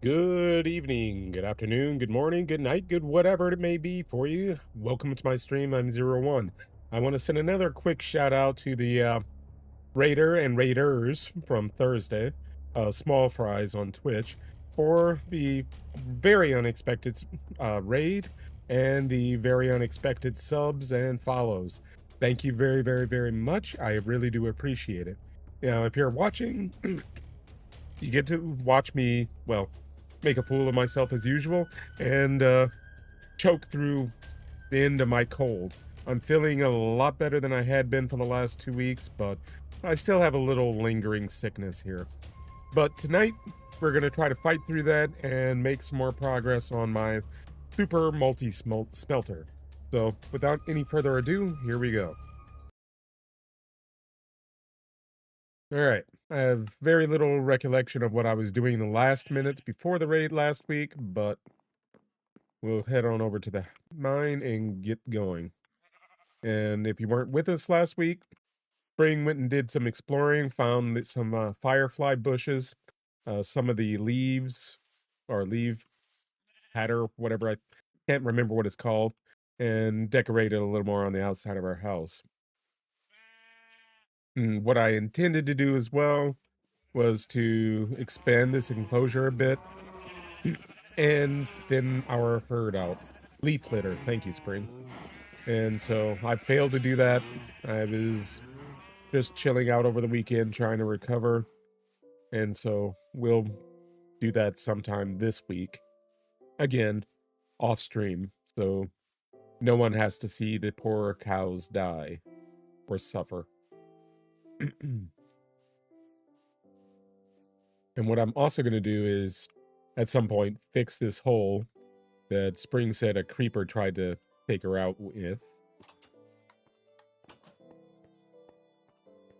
Good evening, good afternoon, good morning, good night, good whatever it may be for you. Welcome to my stream. I'm Zero One. I want to send another quick shout out to the Raider and Raiders from Thursday, Small Fries on Twitch, for the very unexpected raid and the very unexpected subs and follows. Thank you very, very, very much. I really do appreciate it. Now, if you're watching, you get to watch me, well, make a fool of myself as usual and choke through the end of my cold. I'm feeling a lot better than I had been for the last 2 weeks, but I still have a little lingering sickness here. But tonight, we're going to try to fight through that and make some more progress on my super multi-smelter. So, without any further ado, here we go. Alright, I have very little recollection of what I was doing in the last minutes before the raid last week, but we'll head on over to the mine and get going. And if you weren't with us last week, Spring went and did some exploring, found some firefly bushes, some of the leaves, or leaf patter, whatever, I can't remember what it's called, and decorated a little more on the outside of our house. And what I intended to do as well was to expand this enclosure a bit and thin our herd out. Leaf litter. Thank you, Spring. And so I failed to do that. I was just chilling out over the weekend trying to recover. And so we'll do that sometime this week. Again, off stream. So no one has to see the poor cows die or suffer. And what I'm also going to do is, at some point, fix this hole that Spring said a creeper tried to take her out with.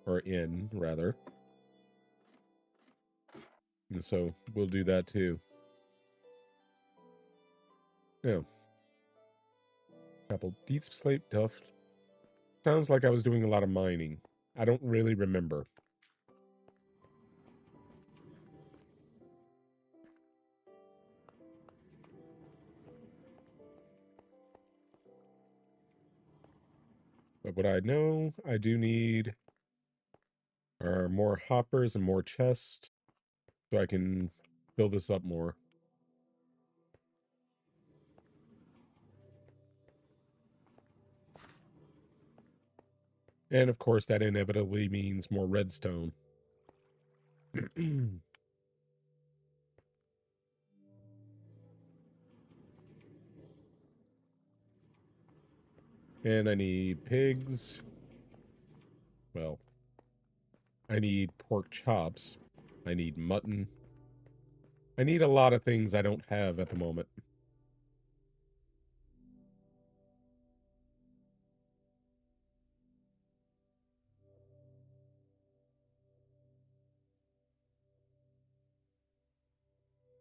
Or in, rather. And so we'll do that too. Yeah. Couple deep slate duff. Sounds like I was doing a lot of mining. I don't really remember. But what I know I do need are more hoppers and more chests so I can fill this up more. And of course that inevitably means more redstone. And I need pigs. Well, I need pork chops. I need mutton. I need a lot of things I don't have at the moment.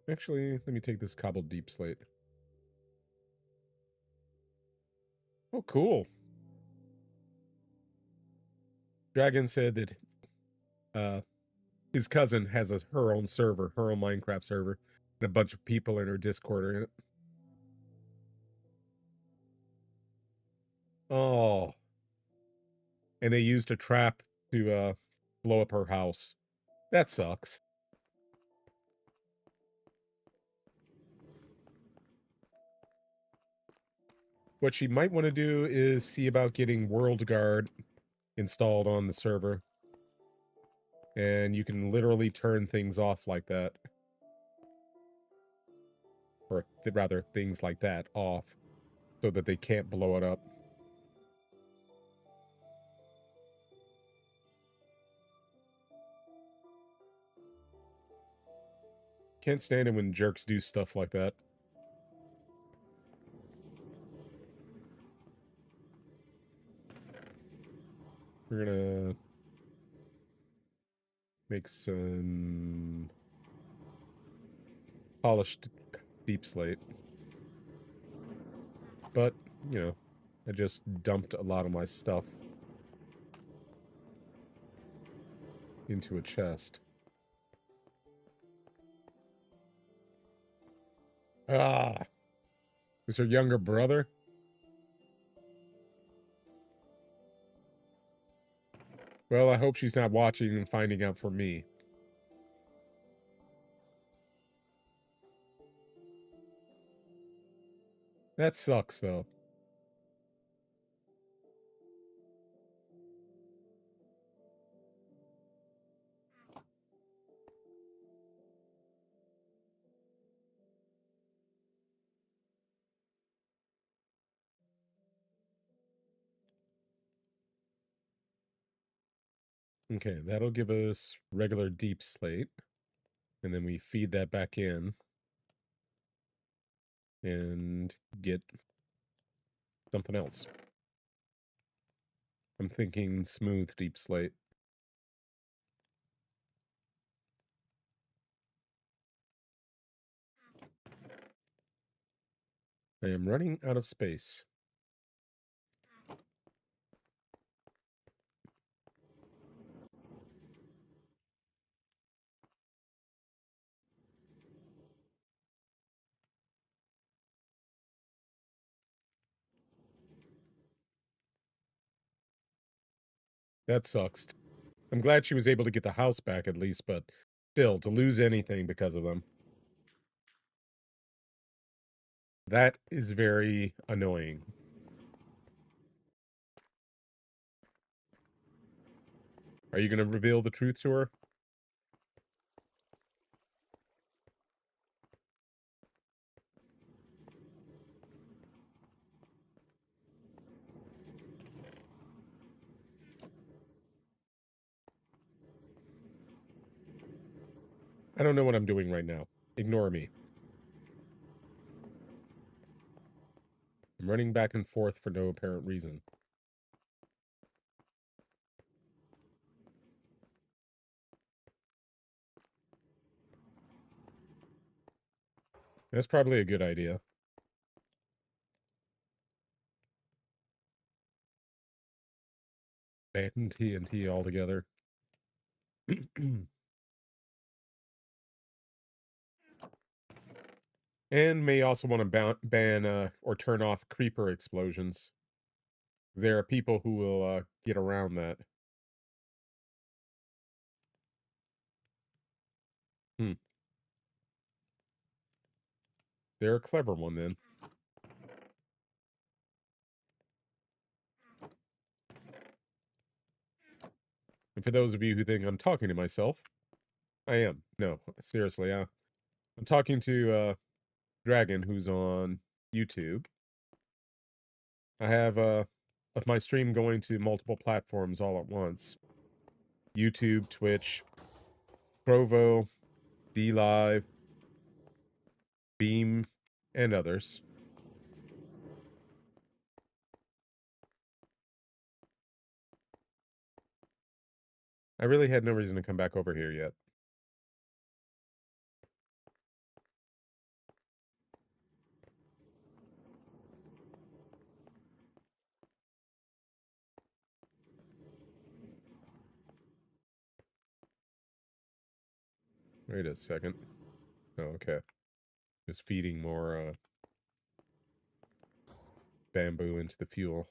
Actually, let me take this cobbled deep slate. Oh, cool. Dragon said that his cousin has her own server, her own Minecraft server, and a bunch of people in her Discord are in it. Oh. And they used a trap to blow up her house. That sucks. What she might want to do is see about getting World Guard installed on the server. And you can literally turn things off like that. Or rather, things like that off. So that they can't blow it up. Can't stand it when jerks do stuff like that. We're gonna make some polished deep slate. But, you know, I just dumped a lot of my stuff into a chest. Ah, was her younger brother? Well, I hope she's not watching and finding out for me. That sucks, though. Okay, that'll give us regular deep slate. And then we feed that back in and get something else. I'm thinking smooth deep slate. I am running out of space. That sucks. I'm glad she was able to get the house back at least, but still, to lose anything because of them. That is very annoying. Are you going to reveal the truth to her? I don't know what I'm doing right now. Ignore me. I'm running back and forth for no apparent reason. That's probably a good idea. Ban TNT altogether. And may also want to ban or turn off creeper explosions. There are people who will get around that. Hmm. They're a clever one then. And for those of you who think I'm talking to myself, I am. No, seriously, I'm talking to Dragon, who's on YouTube. I have my stream going to multiple platforms all at once. YouTube, Twitch, Provo, DLive, Beam, and others. I really had no reason to come back over here yet. Wait a second. Oh, okay. Just feeding more bamboo into the fuel.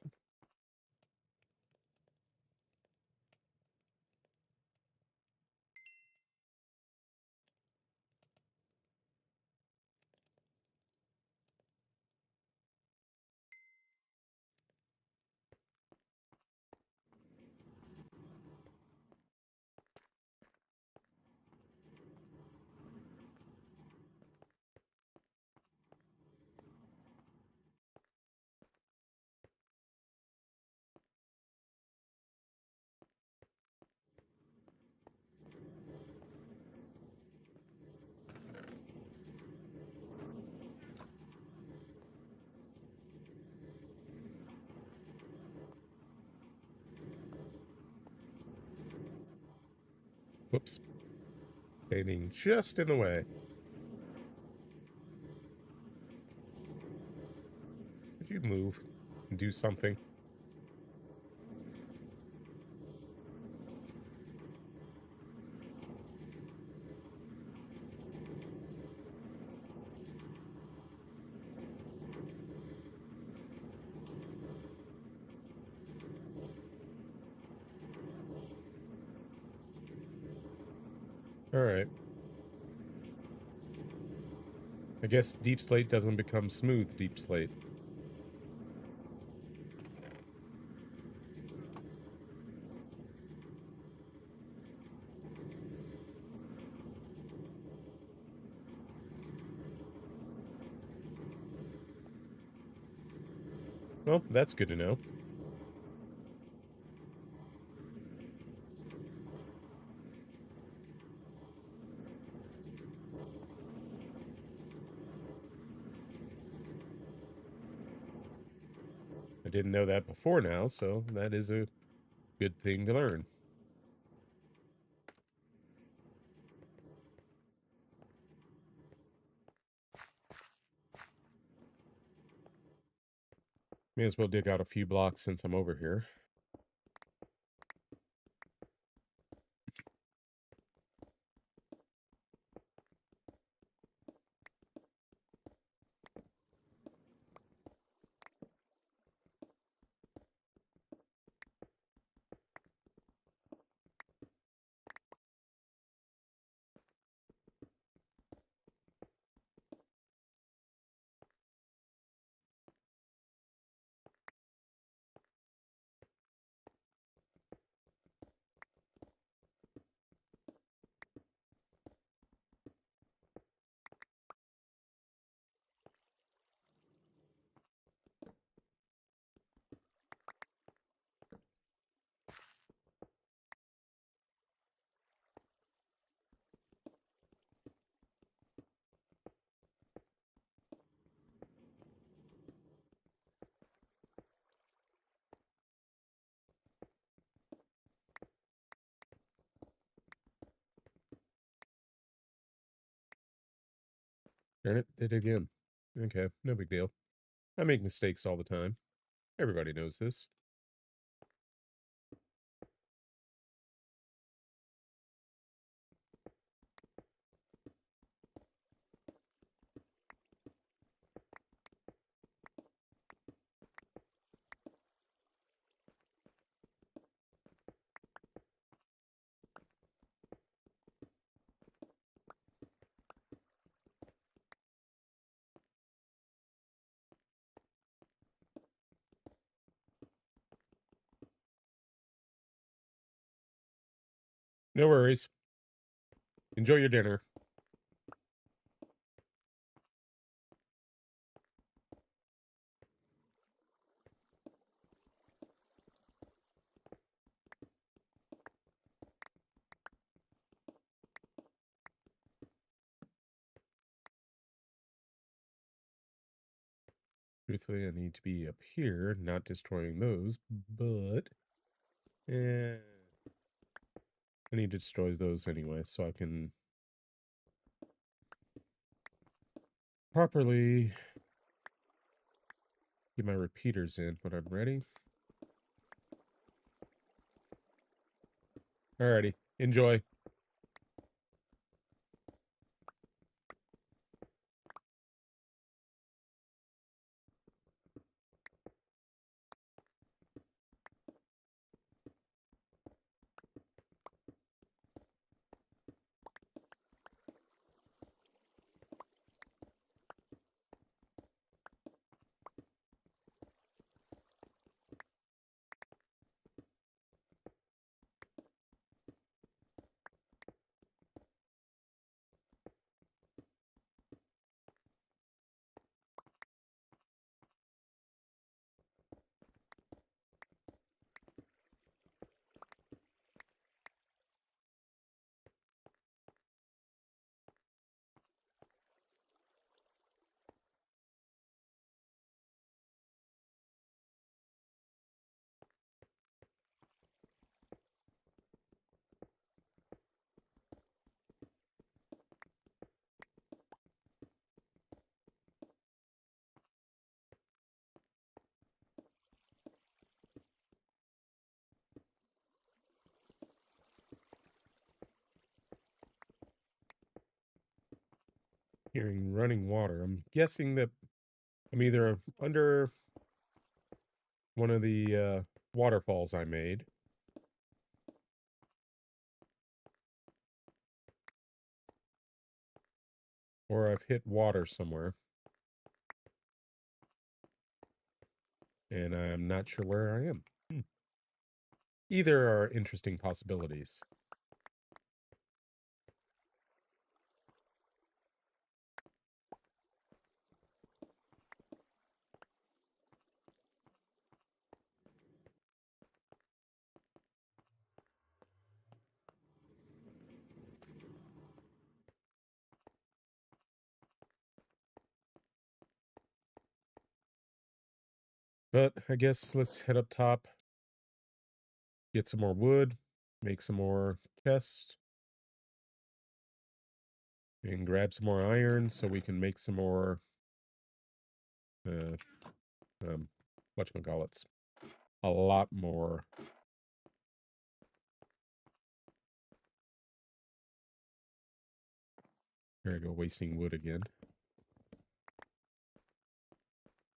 Whoops. Standing just in the way. Could you move and do something? All right. I guess deep slate doesn't become smooth deep slate. Well, that's good to know. I didn't know that before now, so that is a good thing to learn. May as well dig out a few blocks since I'm over here. Darn it, did it again. Okay, no big deal. I make mistakes all the time. Everybody knows this. No worries. Enjoy your dinner. Truthfully, I need to be up here, not destroying those, but I need to destroy those anyway, so I can properly get my repeaters in when I'm ready. Alrighty, enjoy. Hearing running water. I'm guessing that I'm either under one of the waterfalls I made, Or I've hit water somewhere. And I'm not sure where I am. Either are interesting possibilities. But I guess let's head up top, get some more wood, make some more chests, and grab some more iron so we can make some more, uh, whatchamacallits. A lot more. There I go, wasting wood again.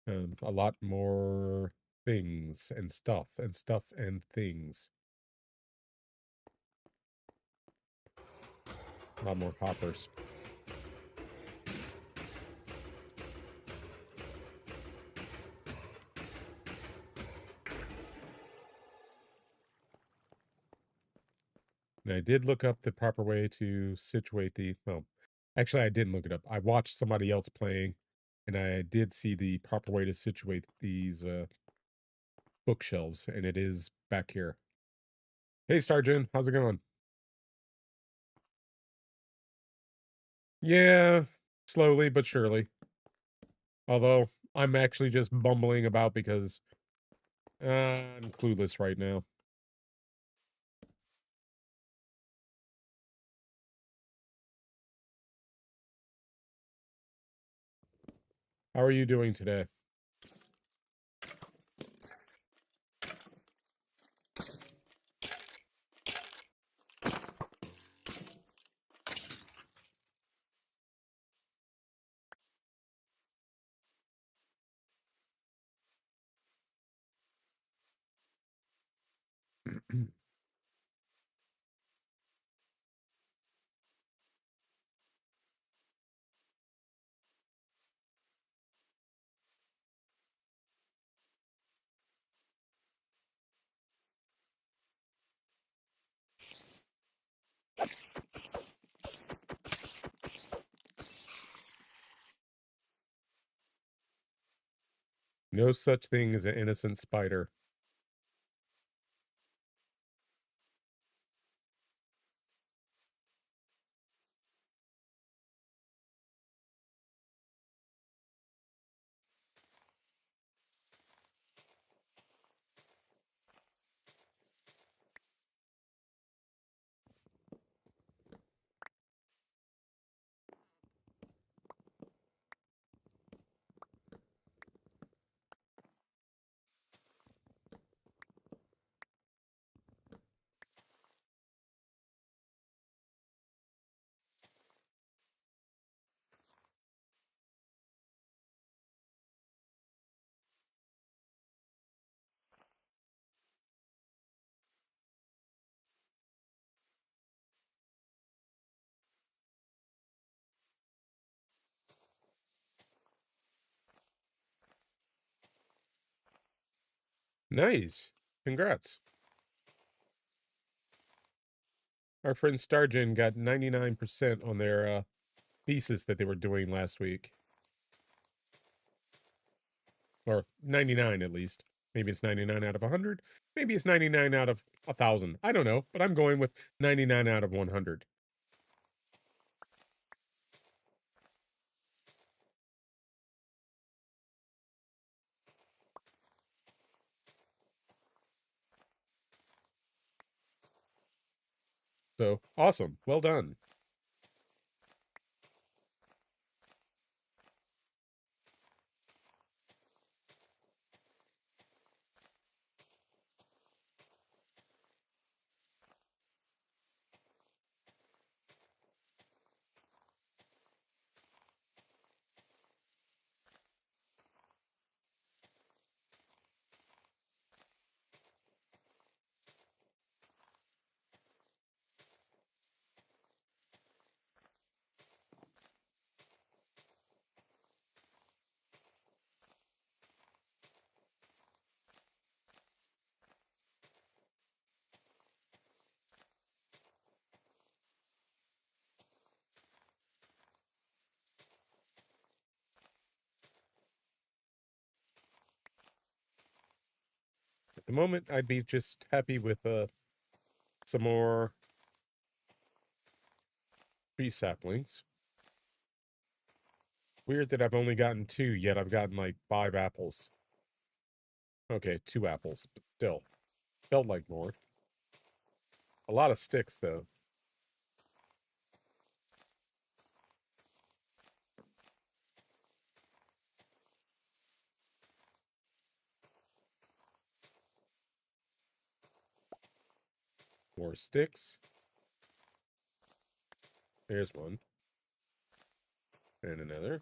A lot more things and stuff and things. A lot more hoppers. And I did look up the proper way to situate the, well, actually I didn't look it up. I watched somebody else playing and I did see the proper way to situate these bookshelves, and it is back here. Hey Starjin, how's it going? Yeah, slowly but surely. Although I'm actually just bumbling about because I'm clueless right now. How are you doing today? No such thing as an innocent spider. Nice. Congrats. Our friend Starjin got 99% on their thesis that they were doing last week. Or 99 at least. Maybe it's 99 out of 100. Maybe it's 99 out of 1,000. I don't know, but I'm going with 99 out of 100. So, awesome. Well done. the moment, I'd be just happy with some more tree saplings. Weird that I've only gotten 2, yet I've gotten like 5 apples. Okay, 2 apples, but still. Felt like more. A lot of sticks, though. More sticks. There's one. And another.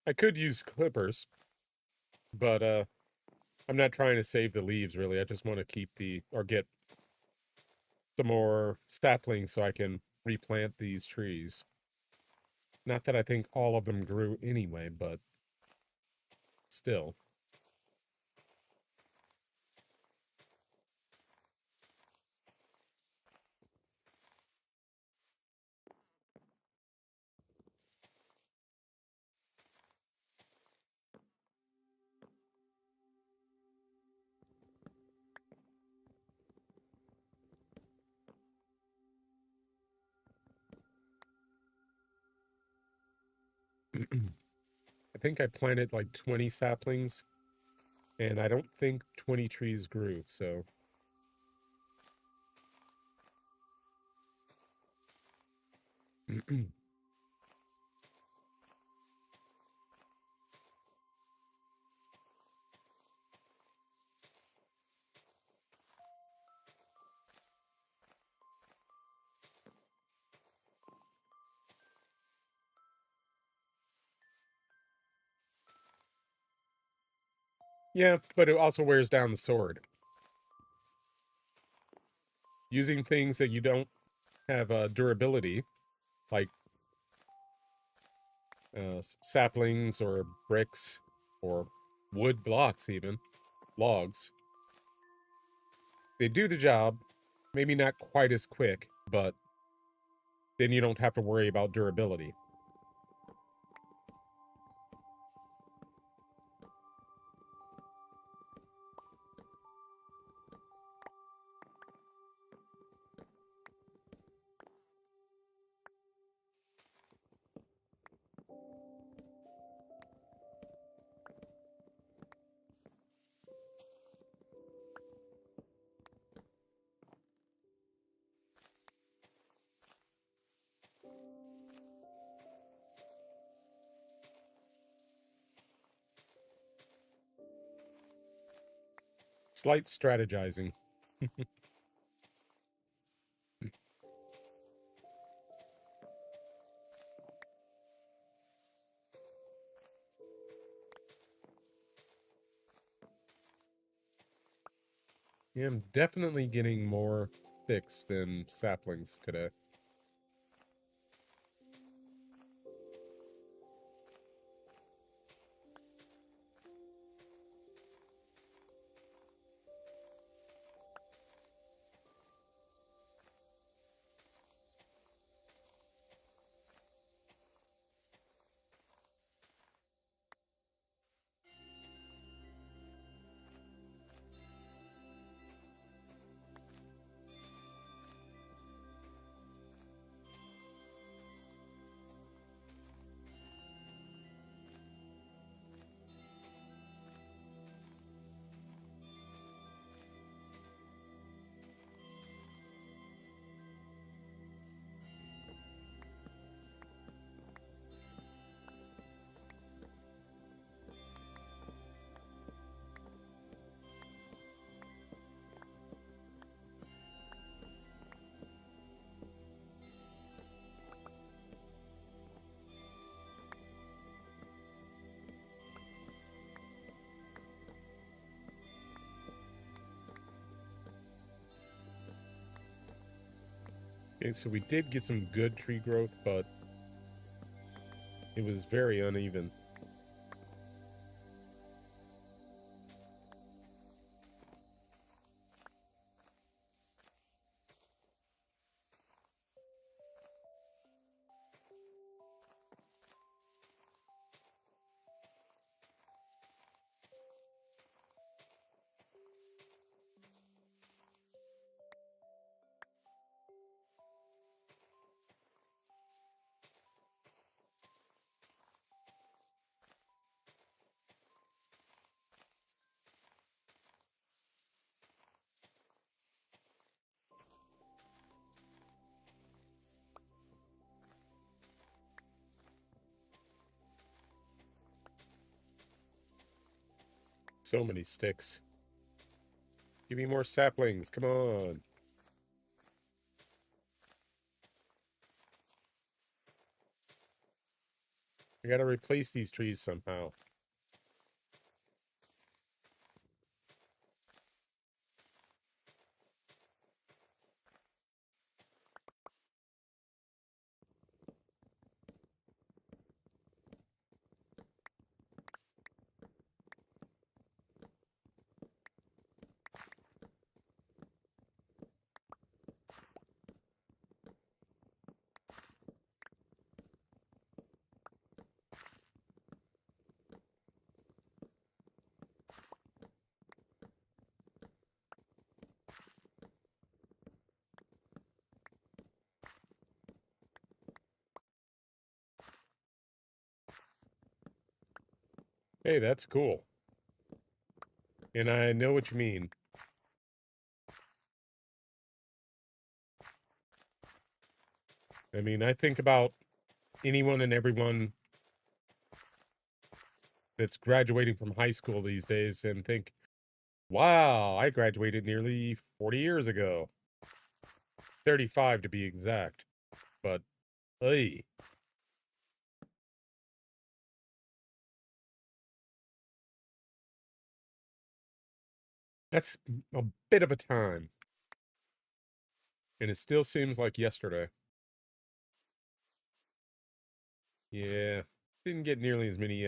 I could use clippers, but I'm not trying to save the leaves, really. I just want to keep or get some more saplings so I can replant these trees. Not that I think all of them grew anyway, but still. I think I planted like 20 saplings, and I don't think 20 trees grew, so. Yeah, but it also wears down the sword. Using things that you don't have durability, like saplings or bricks or wood blocks, even logs, they do the job. Maybe not quite as quick, but then you don't have to worry about durability. Slight strategizing. Yeah, I'm definitely getting more sticks than saplings today. Okay, so we did get some good tree growth, but it was very uneven. So many sticks. Give me more saplings. Come on. I gotta replace these trees somehow. Hey, that's cool. And I know what you mean. I mean, I think about anyone and everyone that's graduating from high school these days and think, wow, I graduated nearly 40 years ago. 35 to be exact. But, hey, that's a bit of a time. And it still seems like yesterday. Yeah, didn't get nearly as many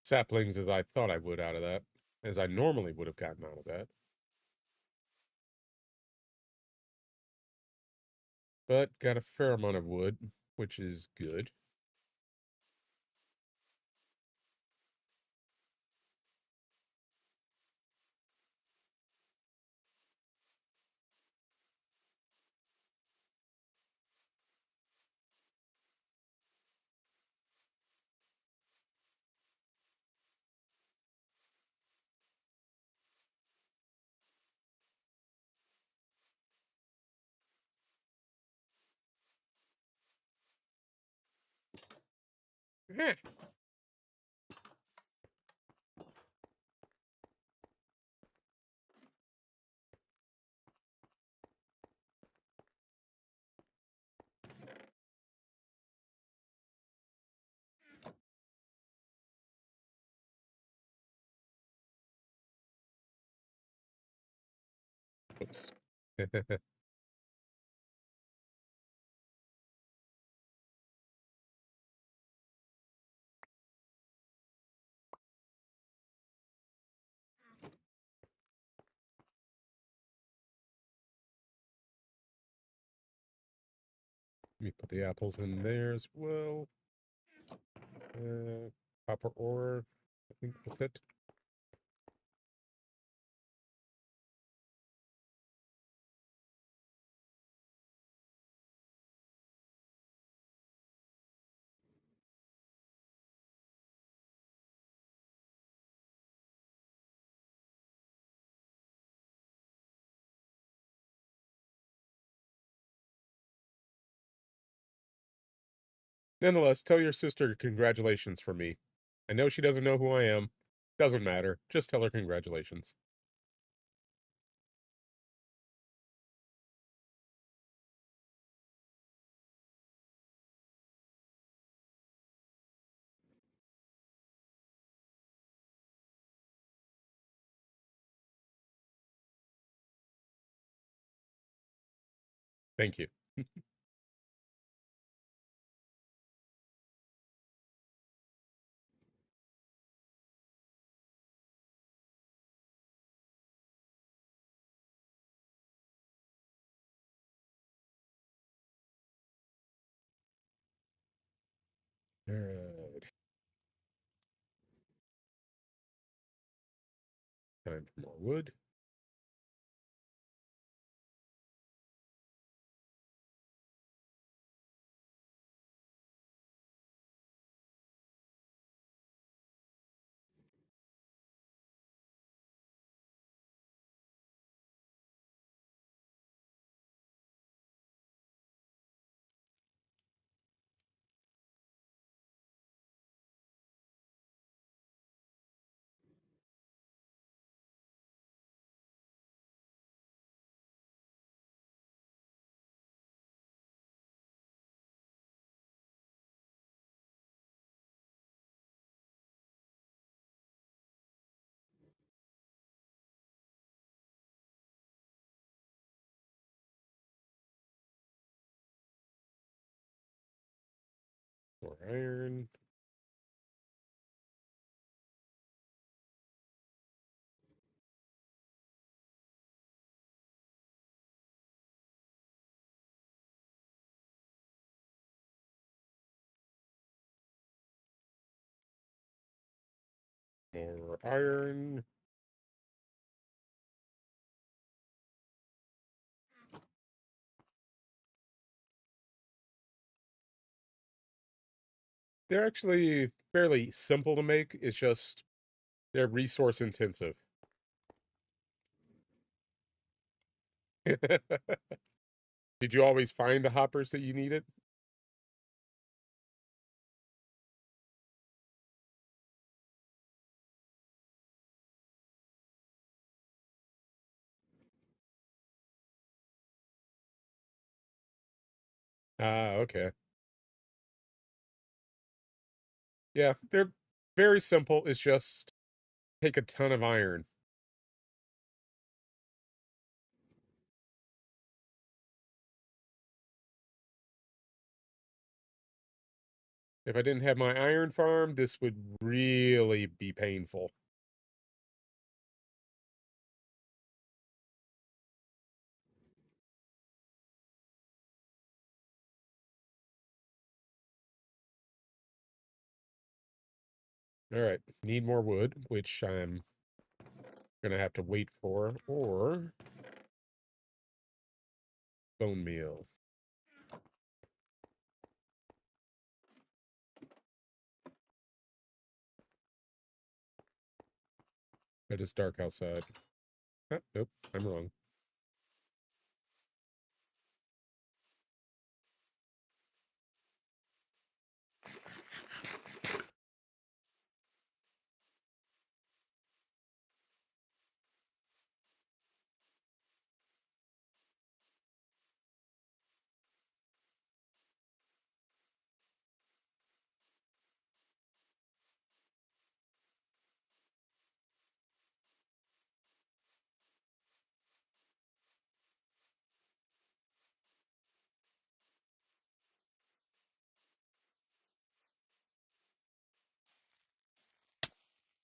saplings as I thought I would out of that, as I normally would have gotten out of that. But got a fair amount of wood, which is good. Eh, Oops. Let me put the apples in there as well. Copper ore, I think will fit. Nonetheless, tell your sister congratulations for me. I know she doesn't know who I am. Doesn't matter. Just tell her congratulations. Thank you. All right. Time for more wood. More iron. More iron. They're actually fairly simple to make. It's just they're resource intensive. Did you always find the hoppers that you needed? Ah, okay. Yeah, they're very simple. It's just take a ton of iron. If I didn't have my iron farm, this would really be painful. All right, need more wood, which I'm gonna have to wait for, or bone meal. It is dark outside. Ah, nope, I'm wrong.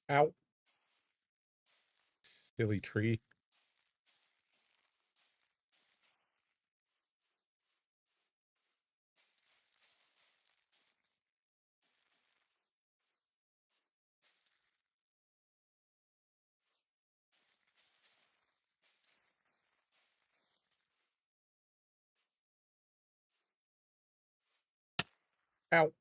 Ow. Silly tree. Ow.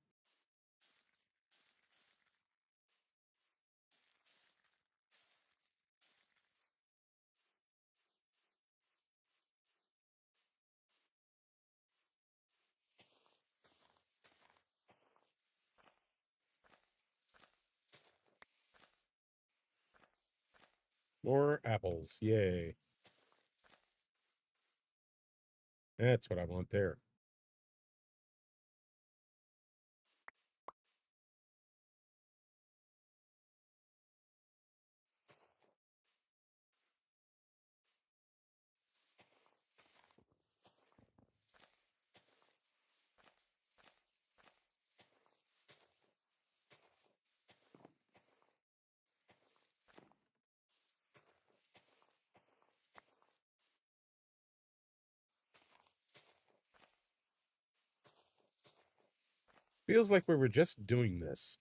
More apples. Yay. That's what I want there. Feels like we were just doing this.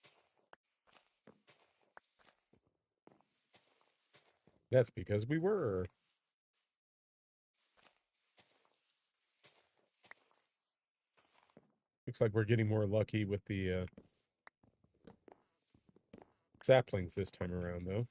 That's because we were. Looks like we're getting more lucky with the saplings this time around, though.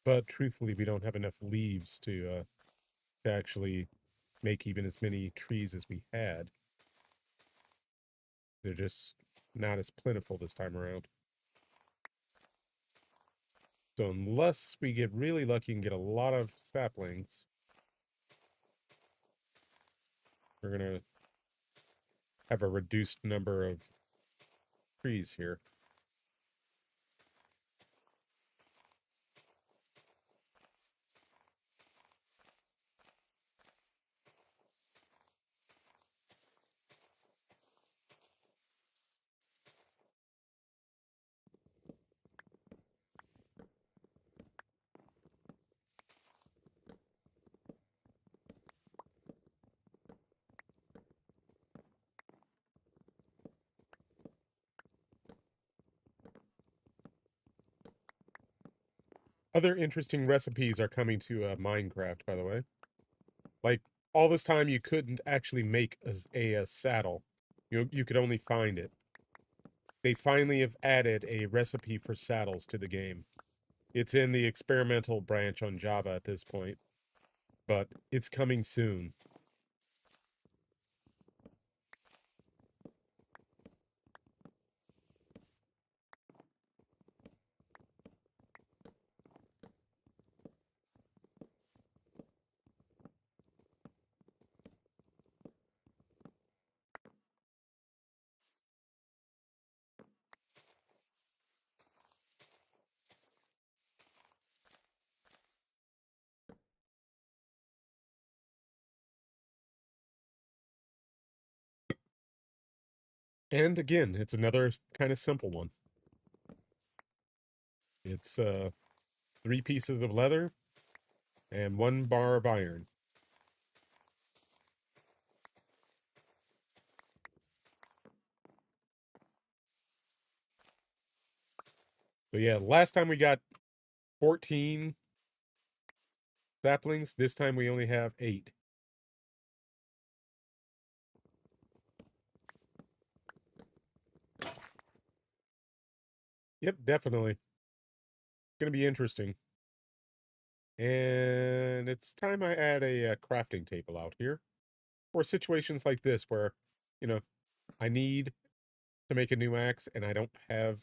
But truthfully, we don't have enough leaves to actually make even as many trees as we had. They're just not as plentiful this time around. So unless we get really lucky and get a lot of saplings, we're going to have a reduced number of trees here. Other interesting recipes are coming to Minecraft, by the way. Like, all this time you couldn't actually make a saddle. You could only find it. They finally have added a recipe for saddles to the game. It's in the experimental branch on Java at this point, but it's coming soon. And again, it's another kind of simple one. It's 3 pieces of leather and 1 bar of iron. So yeah, last time we got 14 saplings. This time we only have 8. Yep, definitely. It's going to be interesting. And it's time I add a crafting table out here for situations like this where, you know, I need to make a new axe and I don't have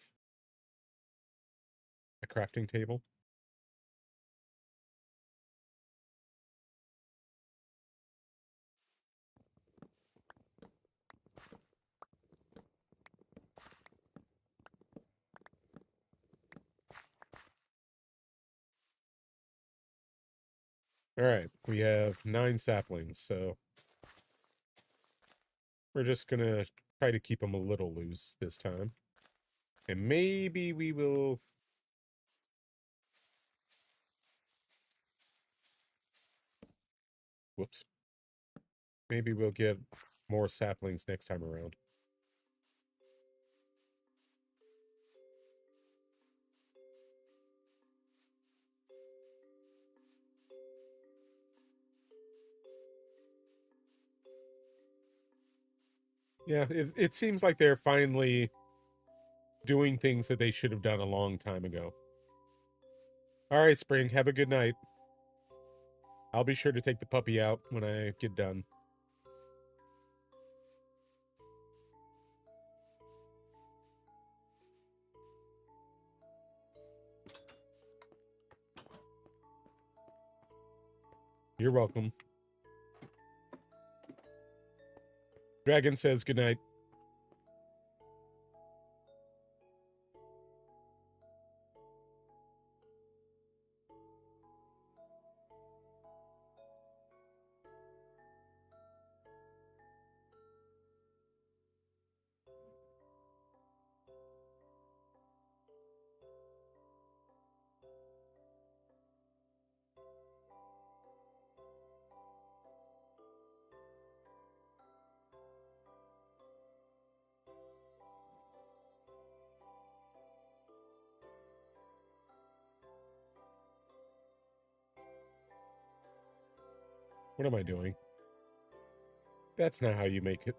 a crafting table. All right, we have 9 saplings, so we're just going to try to keep them a little loose this time. And maybe we will... Whoops. Maybe we'll get more saplings next time around. Yeah, it seems like they're finally doing things that they should have done a long time ago. All right, Spring, have a good night. I'll be sure to take the puppy out when I get done. You're welcome. Dragon says good night. What am I doing? That's not how you make it.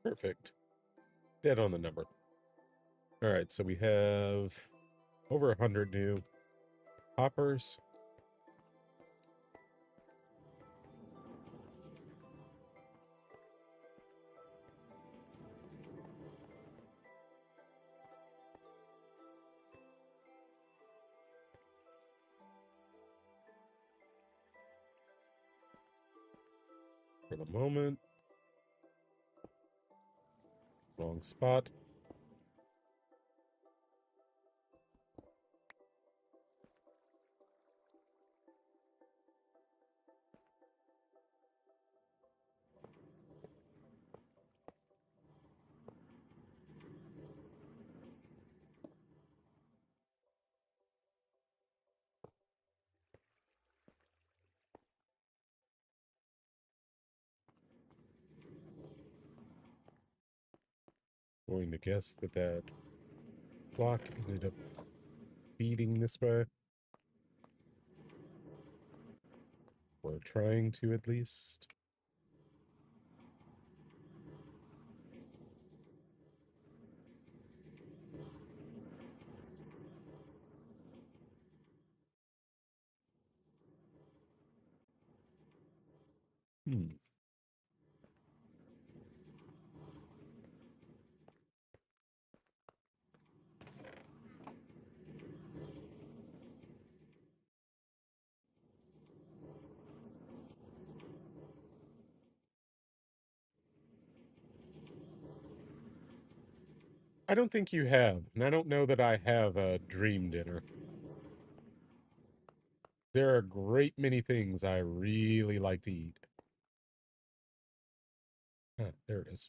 Perfect. Dead on the number. All right, so we have over 100 new hoppers. For the moment. Wrong spot. Going to guess that that block ended up feeding this way. Or trying to, at least. Hmm. I don't think you have, and I don't know that I have a dream dinner. There are a great many things I really like to eat. Ah, there it is.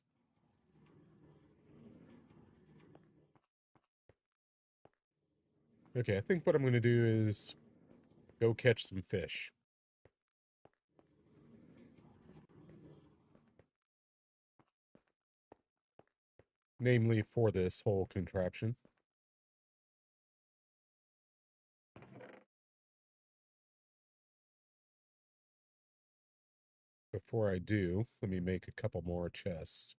Okay, I think what I'm going to do is go catch some fish. Namely for this whole contraption. Before I do, let me make a couple more chests.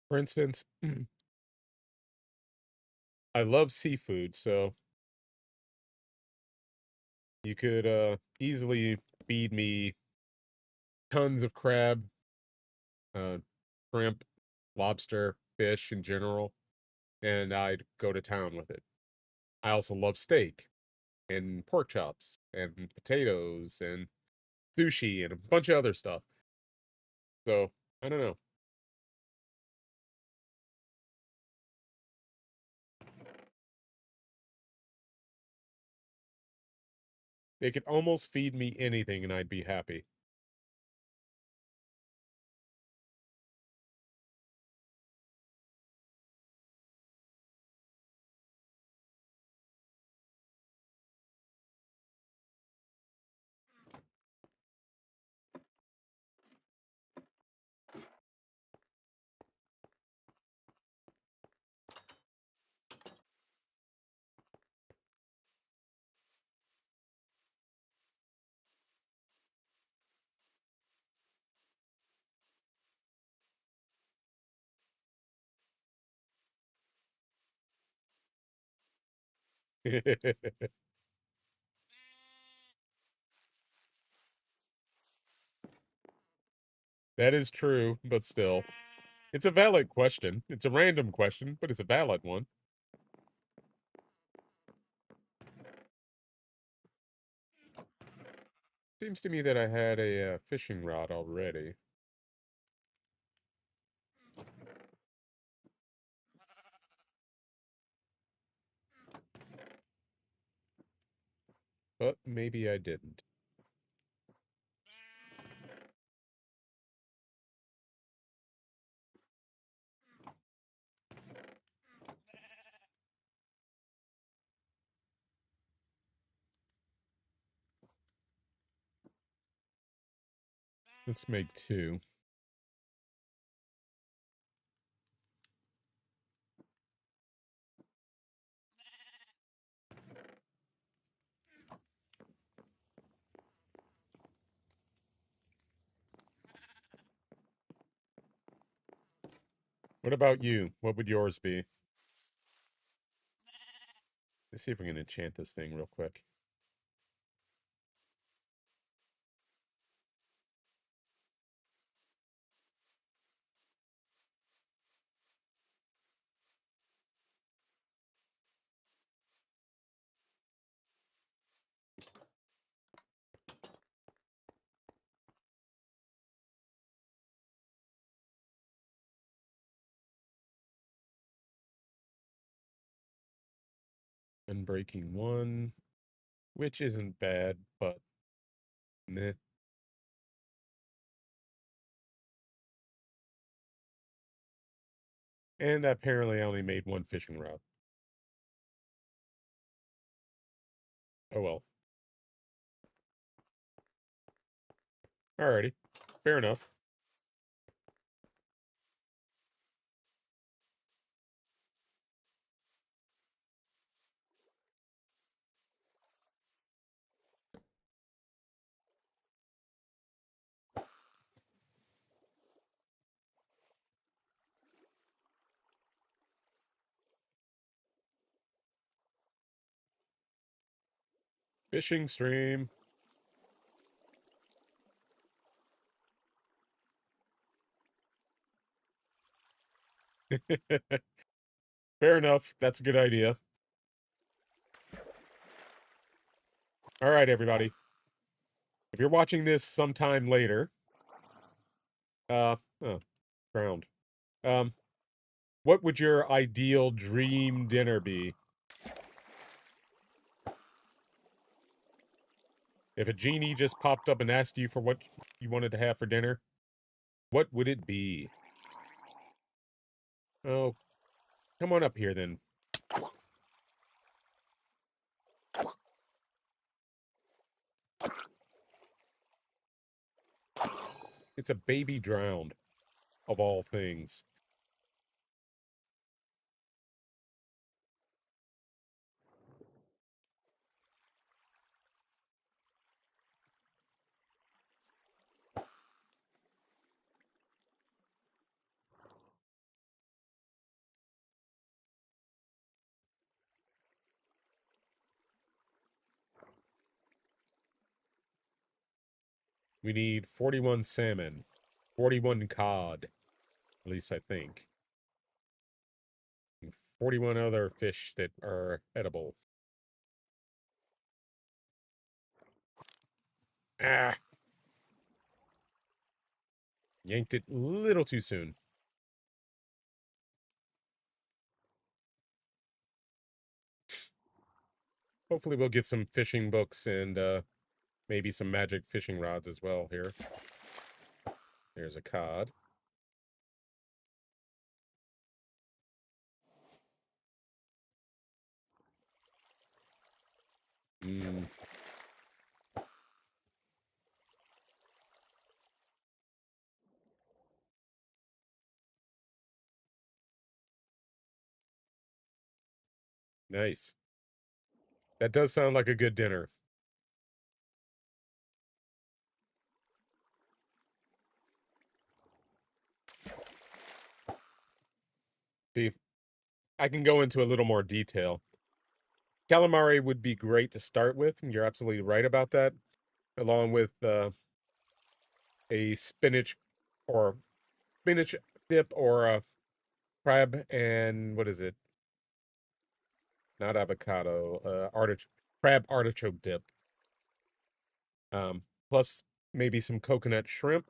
For instance, I love seafood, so you could easily feed me tons of crab, uh, shrimp, lobster, fish in general, and I'd go to town with it. I also love steak and pork chops and potatoes and sushi and a bunch of other stuff. So, I don't know. They could almost feed me anything and I'd be happy. That is true, but still. It's a valid question. It's a random question, but it's a valid one. Seems to me that I had a fishing rod already. But maybe I didn't. Let's make two. What about you? What would yours be? Let's see if we can enchant this thing real quick. Unbreaking one, which isn't bad, but meh. And apparently I only made one fishing rod. Oh well. Alrighty. Fair enough. Fishing stream. Fair enough. That's a good idea. All right, everybody. If you're watching this sometime later, oh, ground. Um, what would your ideal dream dinner be? If a genie just popped up and asked you for what you wanted to have for dinner, what would it be? Oh, come on up here then. It's a baby drowned, of all things. We need 41 salmon, 41 cod, at least I think. And 41 other fish that are edible. Ah! Yanked it a little too soon. Hopefully we'll get some fishing books and maybe some magic fishing rods as well here. There's a cod. Mm, nice. That does sound like a good dinner. See, I can go into a little more detail. Calamari would be great to start with, and you're absolutely right about that, along with a spinach or spinach dip, or crab and what is it? Not avocado, crab artichoke dip. Plus maybe some coconut shrimp.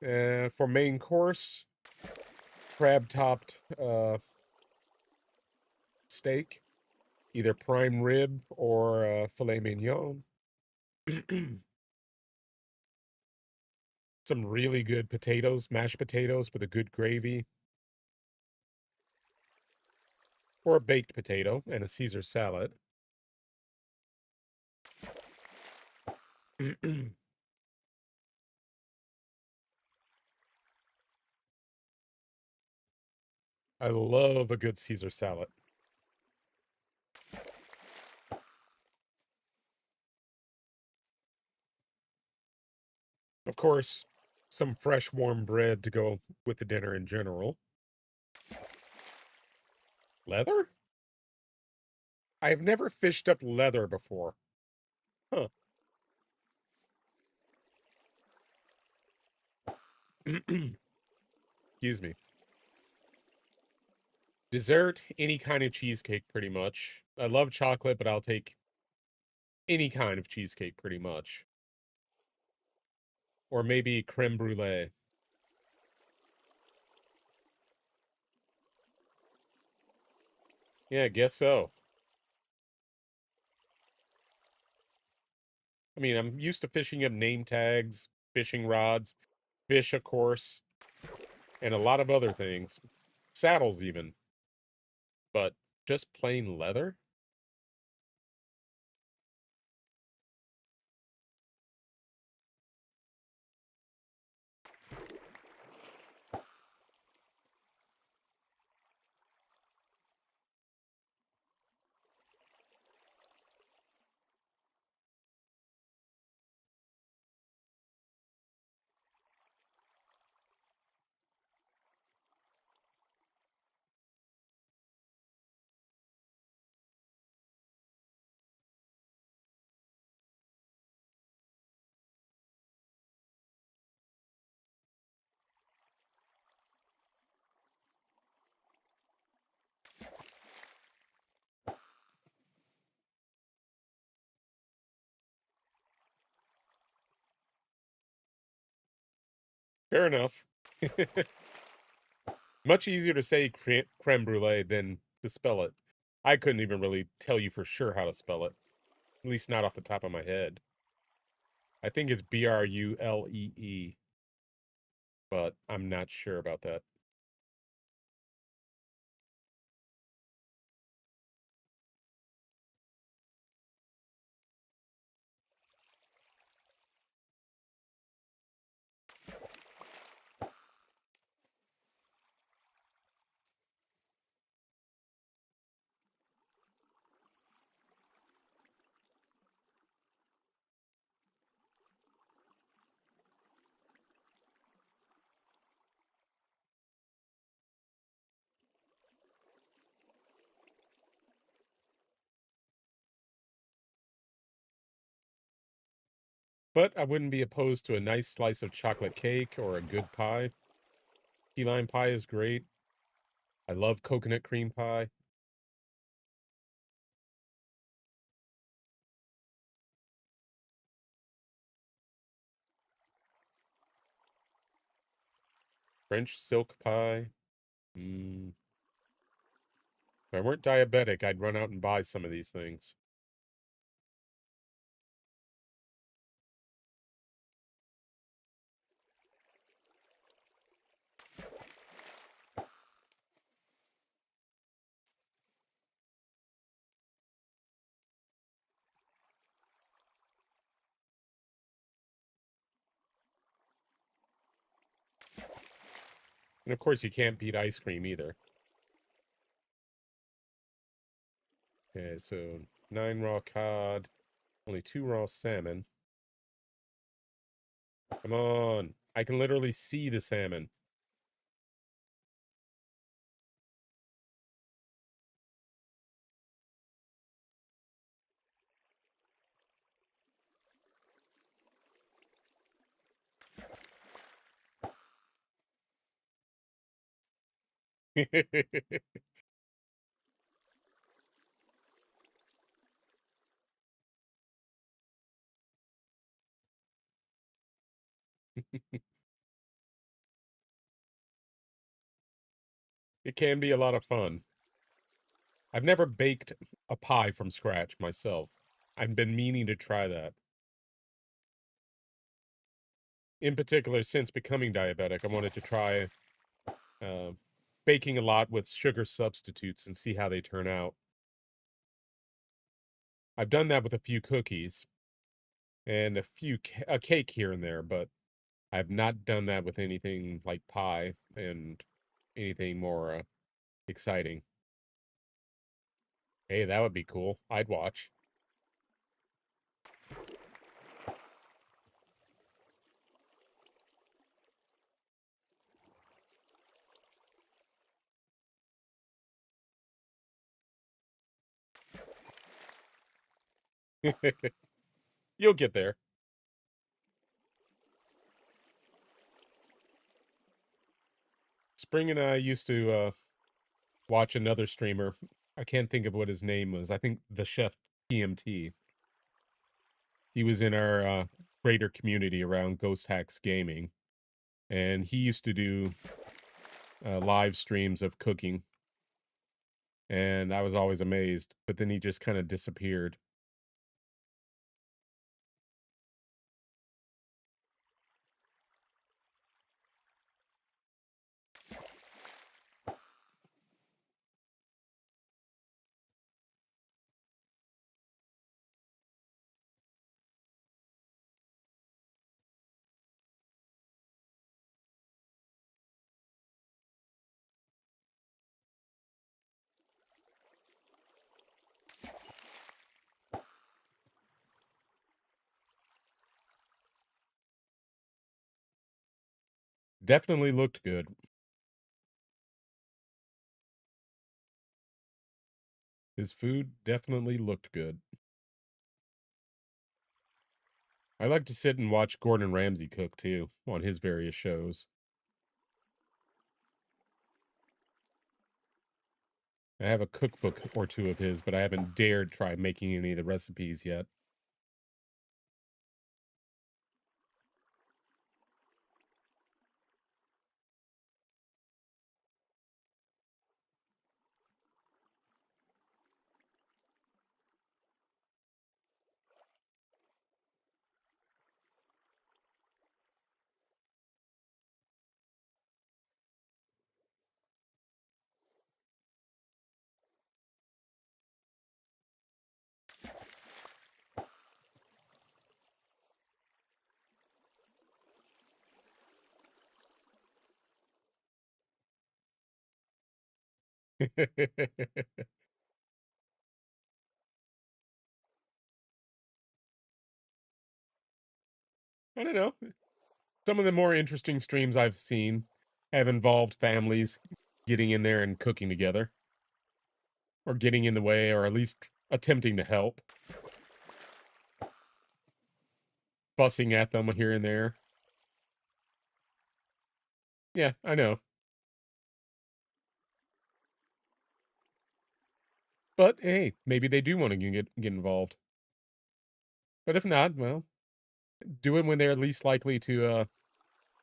For main course, crab topped steak, either prime rib or filet mignon. Some really good potatoes, mashed potatoes with a good gravy, or a baked potato and a Caesar salad. I love a good Caesar salad. Of course, some fresh warm bread to go with the dinner in general. Leather? I've never fished up leather before. Huh. Excuse me. Dessert, any kind of cheesecake, pretty much. I love chocolate, but I'll take any kind of cheesecake, pretty much. Or maybe creme brulee. Yeah, I guess so. I mean, I'm used to fishing up name tags, fishing rods, fish, of course, and a lot of other things. Saddles, even. But just plain leather? Fair enough. Much easier to say creme brulee than to spell it. I couldn't even really tell you for sure how to spell it. At least not off the top of my head. I think it's Brulee, but I'm not sure about that. But I wouldn't be opposed to a nice slice of chocolate cake or a good pie. Key lime pie is great. I love coconut cream pie. French silk pie. Mm. If I weren't diabetic, I'd run out and buy some of these things. And of course, you can't beat ice cream either. Okay, so 9 raw cod, only 2 raw salmon. Come on. I can literally see the salmon. It can be a lot of fun. I've never baked a pie from scratch myself. I've been meaning to try that. In particular, since becoming diabetic, I wanted to try uh, baking a lot with sugar substitutes and see how they turn out. I've done that with a few cookies and a cake here and there, but I've not done that with anything like pie and anything more exciting. Hey, that would be cool. I'd watch. You'll get there. Spring and I used to watch another streamer. I can't think of what his name was. I think the chef TMT. He was in our greater community around Ghost Hacks Gaming, and he used to do live streams of cooking, and I was always amazed. But then he just kind of disappeared. Definitely looked good. His food definitely looked good. I like to sit and watch Gordon Ramsay cook too on his various shows. I have a cookbook or two of his, but I haven't dared try making any of the recipes yet. I don't know. Some of the more interesting streams I've seen have involved families getting in there and cooking together, or getting in the way, or at least attempting to help, fussing at them here and there. Yeah, I know. But hey, maybe they do want to get involved. But if not, well, do it when they're least likely to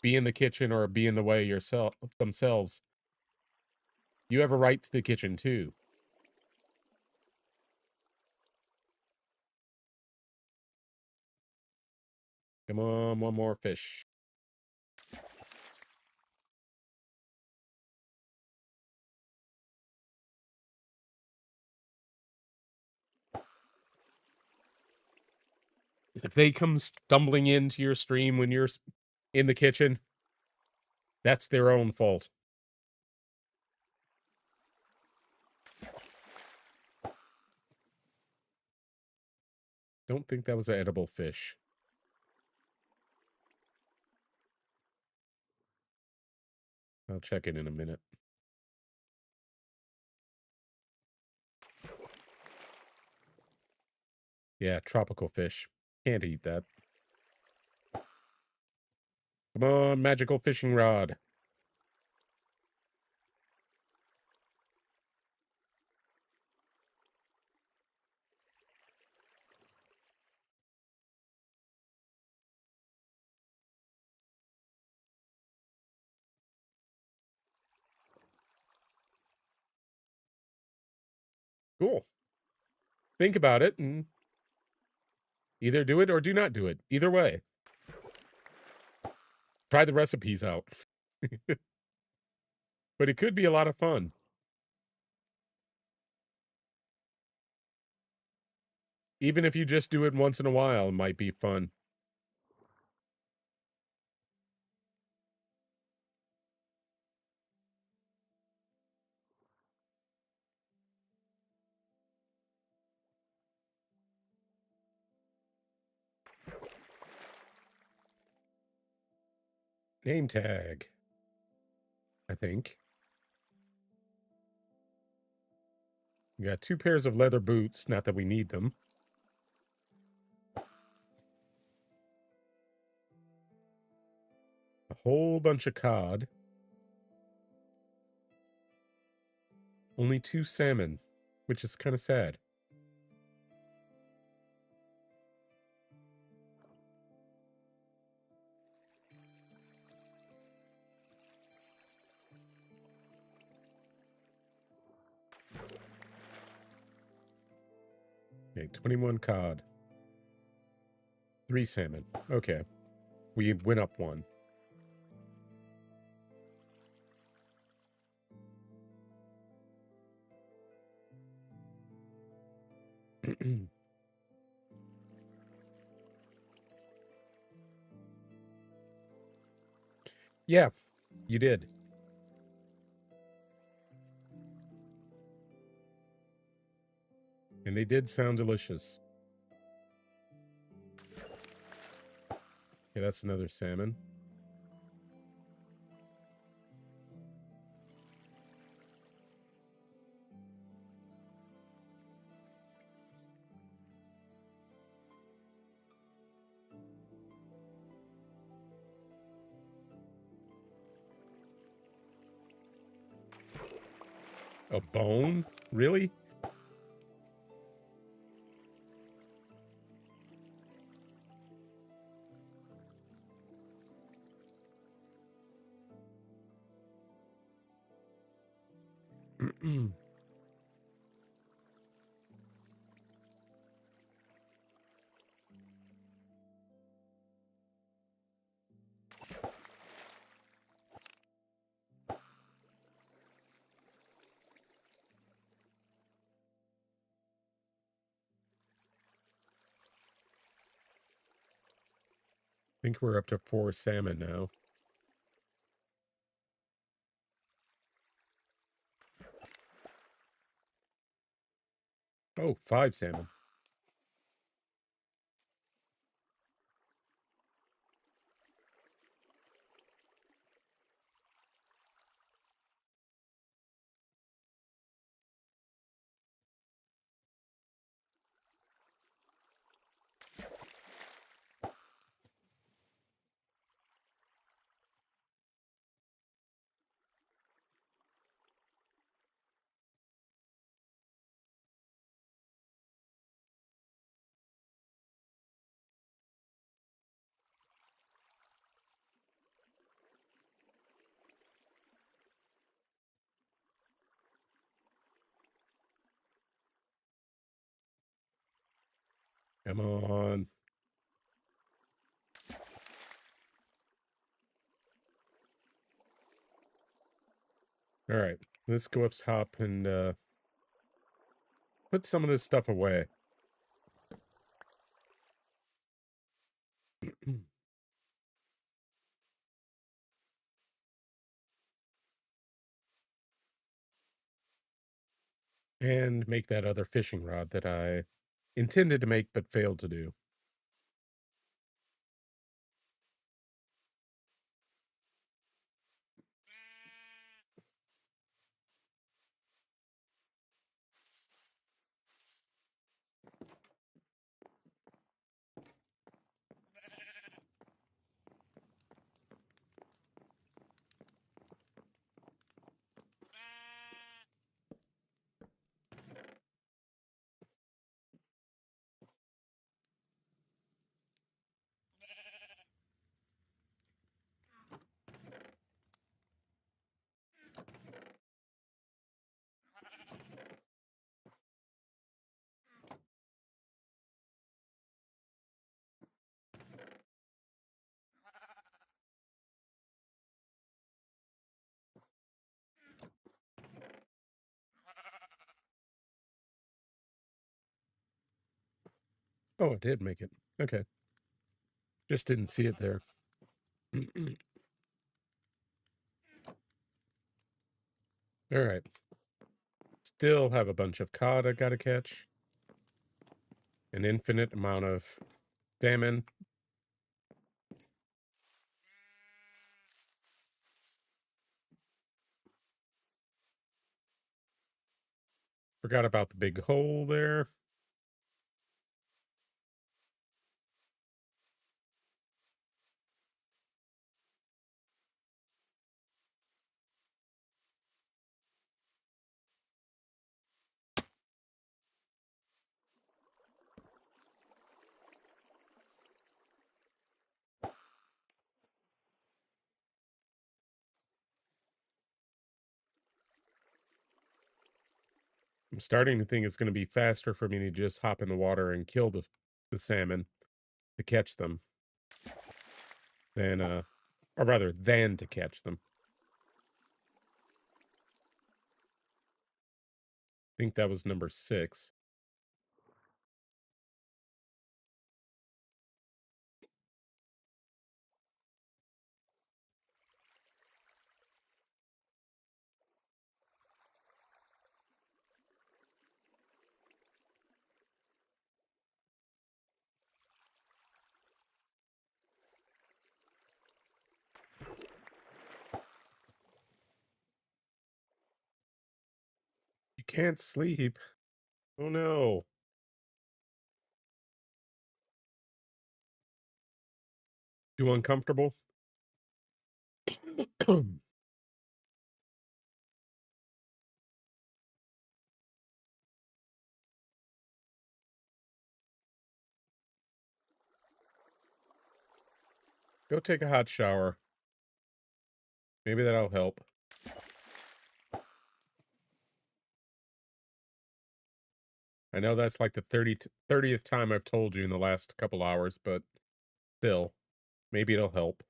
be in the kitchen or be in the way yourself themselves. You have a right to the kitchen too. Come on, one more fish. If they come stumbling into your stream when you're in the kitchen, that's their own fault. Don't think that was an edible fish. I'll check it in a minute. Yeah, tropical fish. Can't eat that. Come on, magical fishing rod. Cool. Think about it and either do it or do not do it. Either way. Try the recipes out. But it could be a lot of fun. Even if you just do it once in a while, it might be fun. Name tag, I think. We got 2 pairs of leather boots, not that we need them. A whole bunch of cod. Only 2 salmon, which is kind of sad. Okay, 21 cod. 3 salmon. Okay. We went up 1. Yeah, you did. And they did sound delicious. Okay, that's another salmon. A bone? Really? I think we're up to 4 salmon now. Oh, 5 salmon. Come on. All right, let's go up top and put some of this stuff away. And make that other fishing rod that I intended to make but failed to do. Oh, it did make it. Okay. Just didn't see it there. All right. Still have a bunch of cod I gotta catch. An infinite amount of salmon. Forgot about the big hole there. I'm starting to think it's going to be faster for me to just hop in the water and kill the salmon to catch them than, or rather, than to catch them. I think that was number 6. You can't sleep. Oh no. Too uncomfortable? Go take a hot shower. Maybe that'll help. I know that's like the 30th time I've told you in the last couple hours, but still, maybe it'll help.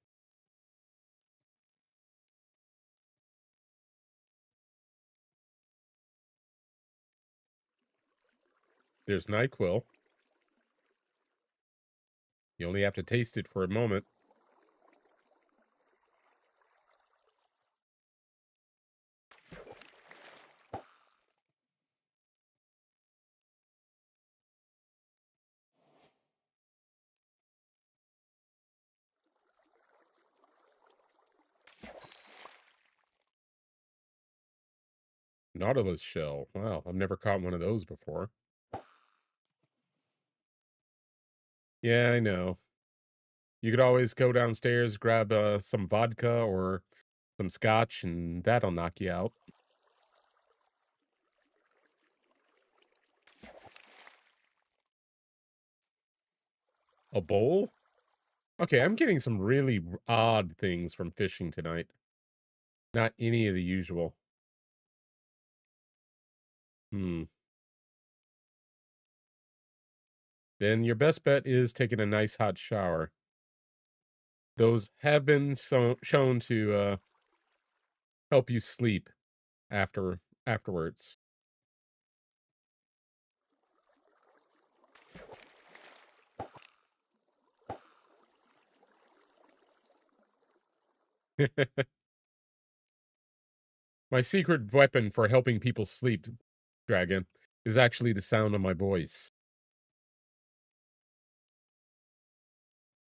There's NyQuil. You only have to taste it for a moment. Nautilus shell. Wow, I've never caught one of those before. Yeah, I know. You could always go downstairs, grab some vodka or some scotch, and that'll knock you out. A bowl? Okay, I'm getting some really odd things from fishing tonight. Not any of the usual. Hmm. Then your best bet is taking a nice hot shower. Those have been shown to help you sleep afterwards. My secret weapon for helping people sleep, Dragon, is actually the sound of my voice.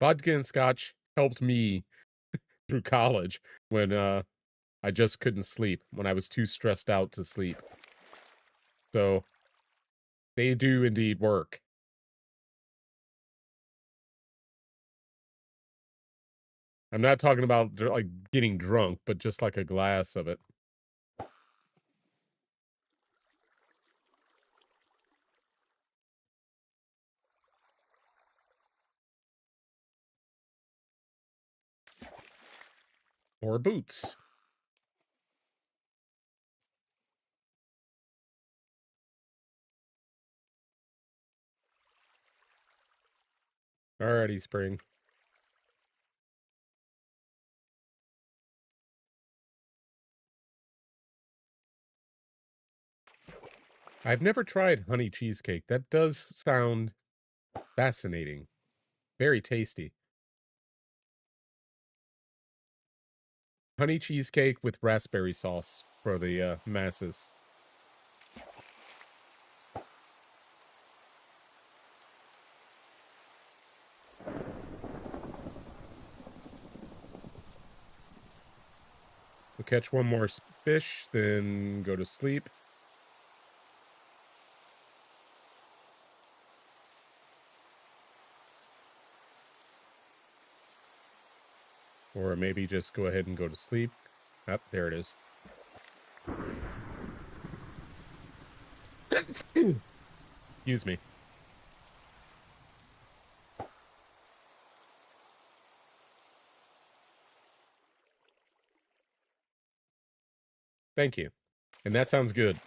Vodka and scotch helped me through college when I just couldn't sleep, when I was too stressed out to sleep. So they do indeed work. I'm not talking about like getting drunk, but just like a glass of it. Or boots. Alrighty, Spring. I've never tried honey cheesecake. That does sound Fascinating. Very tasty. Honey cheesecake with raspberry sauce for the masses. We'll catch one more fish, then go to sleep. Or maybe just go ahead and go to sleep. Up, there it is. Excuse me. Thank you. And that sounds good.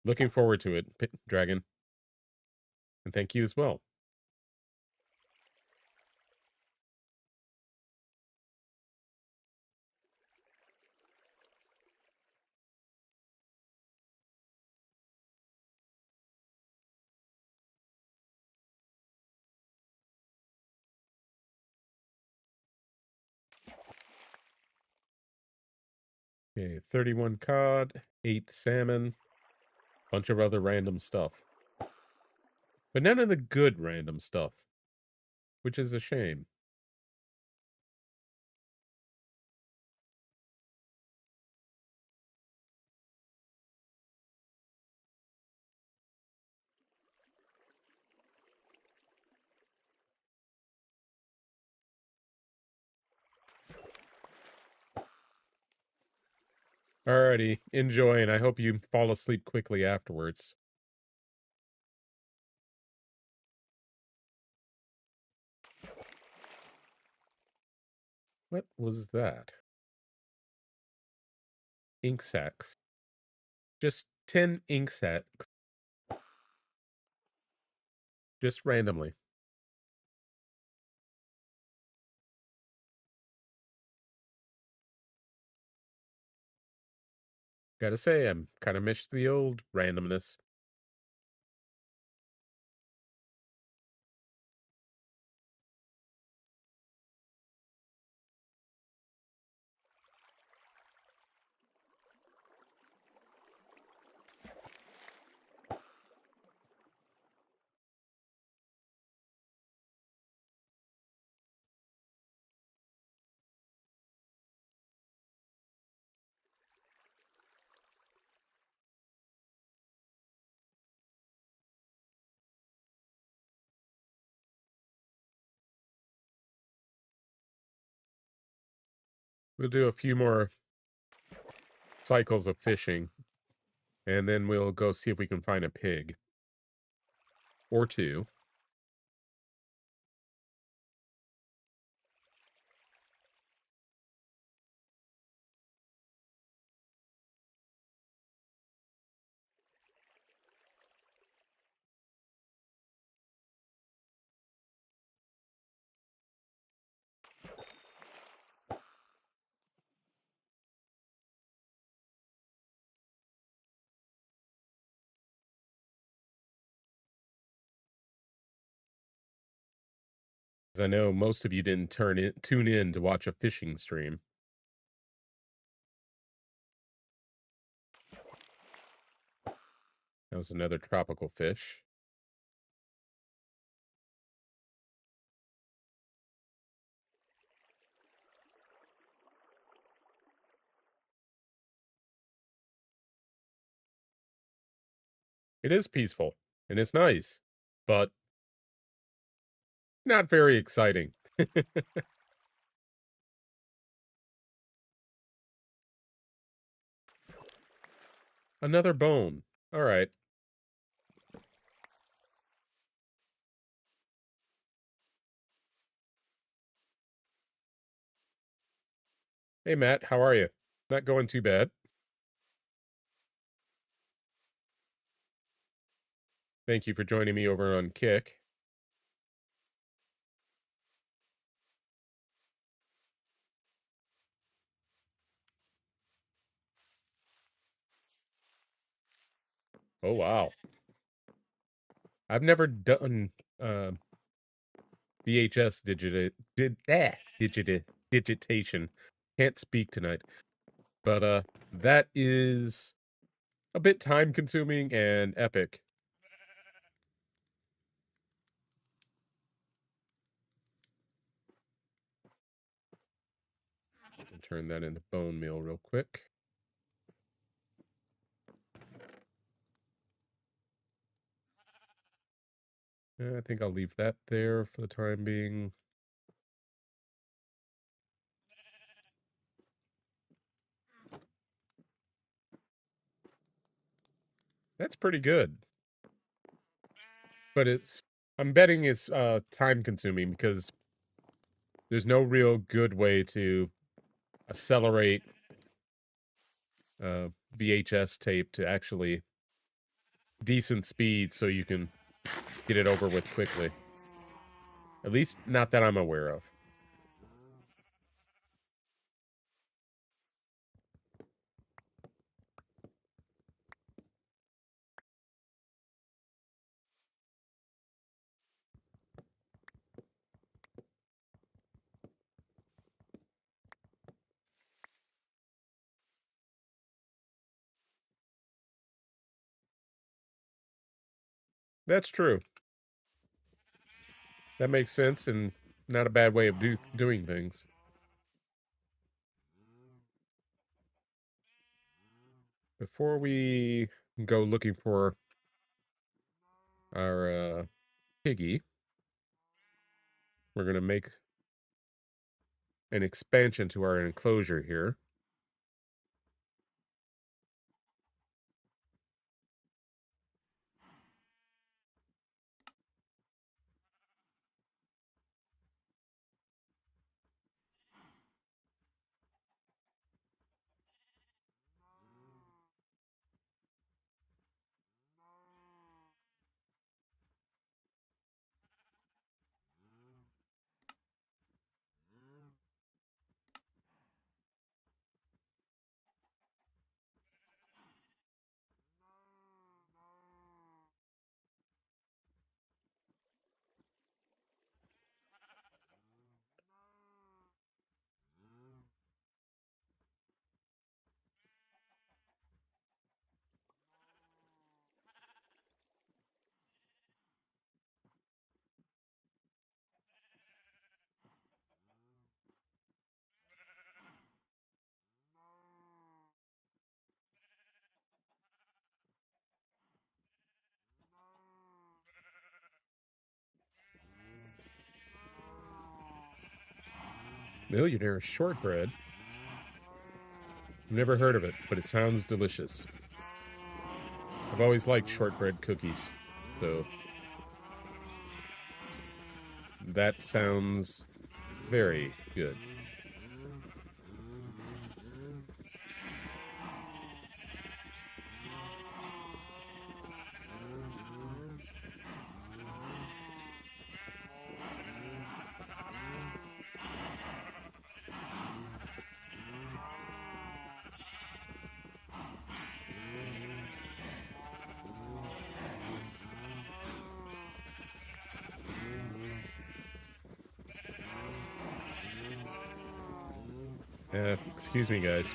Looking forward to it, Dragon. And thank you as well. Okay, 31 cod, 8 salmon, bunch of other random stuff. But none of the good random stuff, which is a shame. Alrighty, enjoy, and I hope you fall asleep quickly afterwards. What was that? Ink sacs. Just 10 ink sacs. Just randomly. Gotta say, I'm kind of missed the old randomness. We'll do a few more cycles of fishing, and then we'll go see if we can find a pig. Or two. As I know most of you didn't tune in to watch a fishing stream. That was another tropical fish. It is peaceful, and it's nice, but not very exciting. Another bone. All right. Hey, Matt, how are you? Not going too bad. Thank you for joining me over on Kick. Oh, wow. I've never done VHS digitation. Can't speak tonight. But that is a bit time consuming and epic. I'll turn that into bone meal real quick. I think I'll leave that there for the time being. That's pretty good. But I'm betting it's time consuming because there's no real good way to accelerate VHS tape to actually decent speed so you can get it over with quickly. At least not that I'm aware of. That's true. That makes sense and not a bad way of doing things. Before we go looking for our piggy, we're going to make an expansion to our enclosure here. Millionaire shortbread. Never heard of it, but it sounds delicious. I've always liked shortbread cookies, so that sounds very good. Excuse me, guys.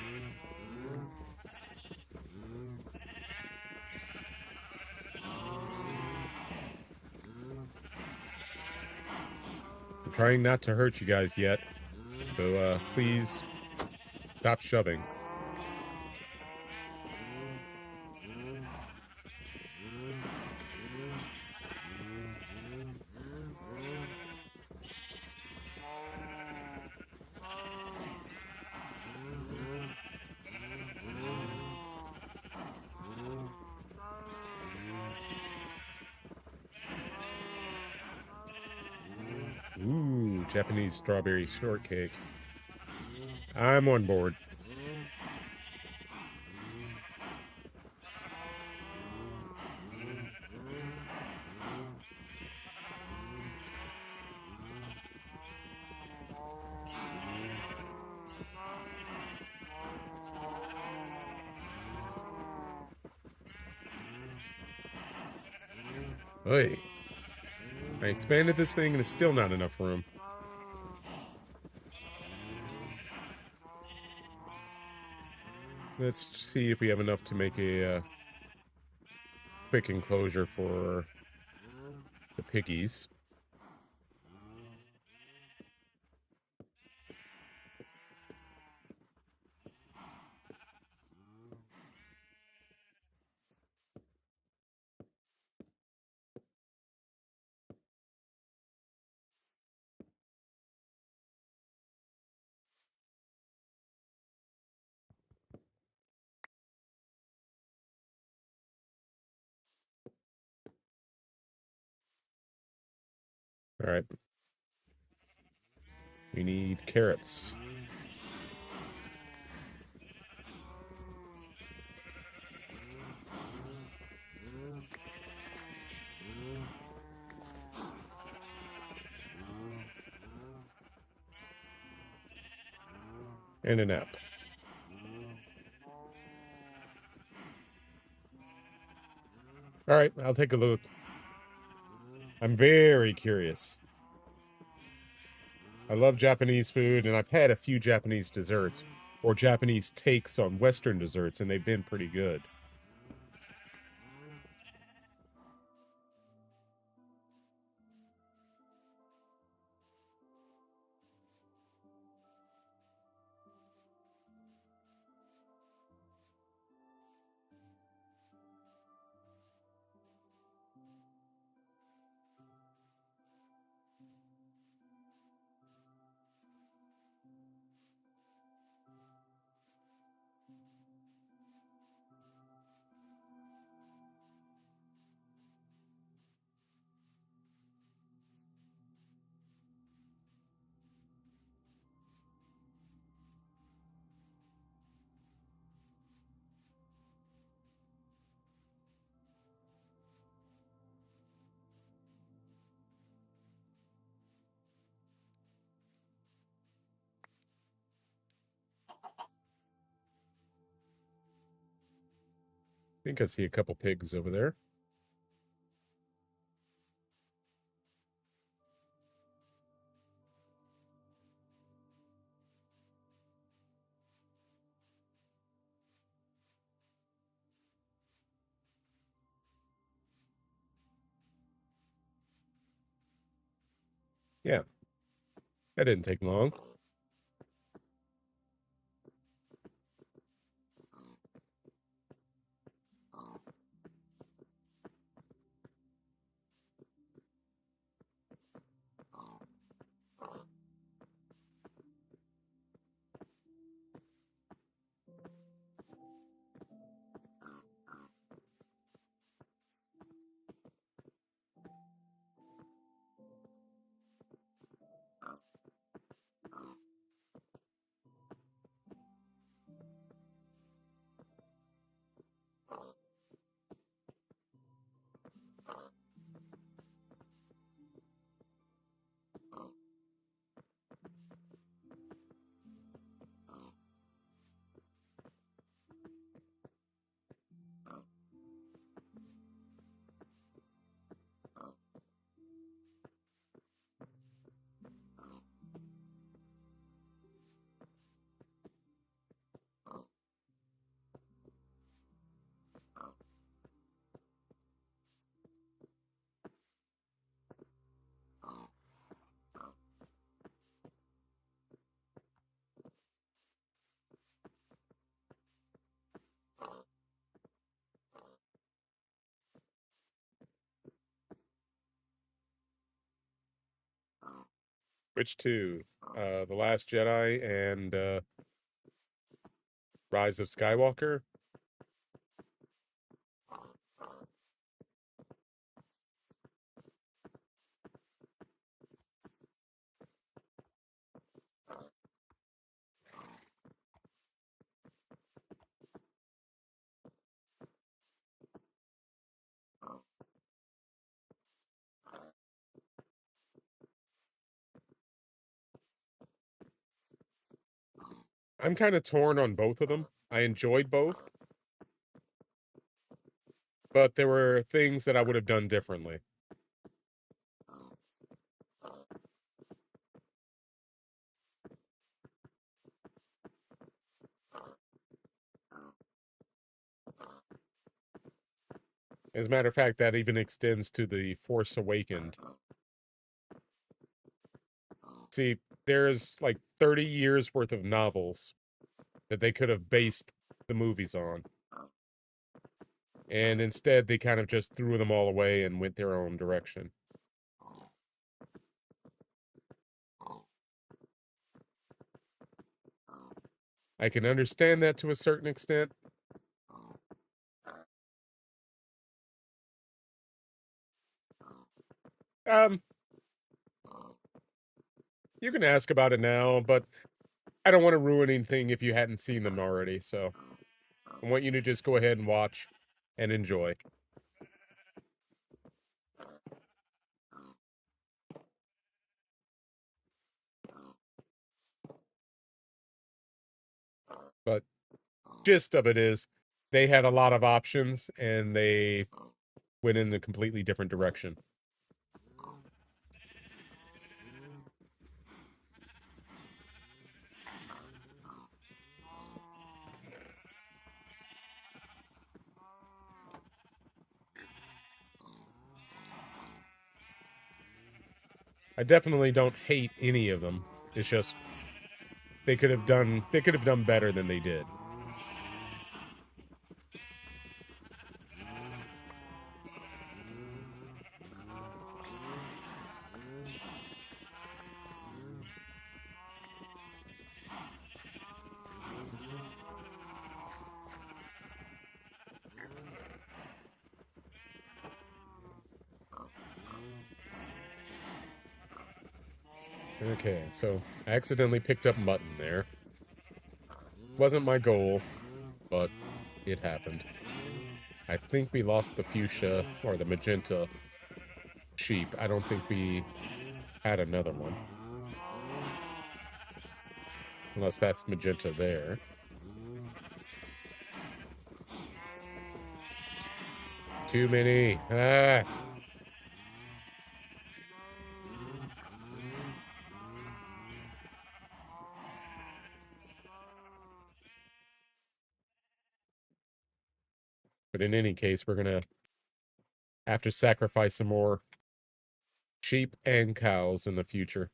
I'm trying not to hurt you guys yet, so please stop shoving. Ooh, Japanese strawberry shortcake. I'm on board. Hey, I expanded this thing and it's still not enough room. Let's see if we have enough to make a quick enclosure for the piggies. All right. We need carrots. And an apple. All right, I'll take a look. I'm very curious. I love Japanese food, and I've had a few Japanese desserts or Japanese takes on Western desserts, and they've been pretty good. I think I see a couple pigs over there. Yeah, that didn't take long. Which two? The Last Jedi and Rise of Skywalker? I'm kind of torn on both of them. I enjoyed both, but there were things that I would have done differently. As a matter of fact, that even extends to The Force Awakened. See, there's like 30 years worth of novels that they could have based the movies on. And instead, they kind of just threw them all away and went their own direction. I can understand that to a certain extent. Um, you can ask about it now, but I don't want to ruin anything if you hadn't seen them already, so I want you to just go ahead and watch and enjoy. But gist of it is they had a lot of options and they went in a completely different direction. I definitely don't hate any of them. It's just they could have done better than they did. Okay, so I accidentally picked up mutton there. Wasn't my goal, but it happened. I think we lost the fuchsia or the magenta sheep. I don't think we had another one. Unless that's magenta there. Too many. Ah. But in any case, we're gonna have to sacrifice some more sheep and cows in the future.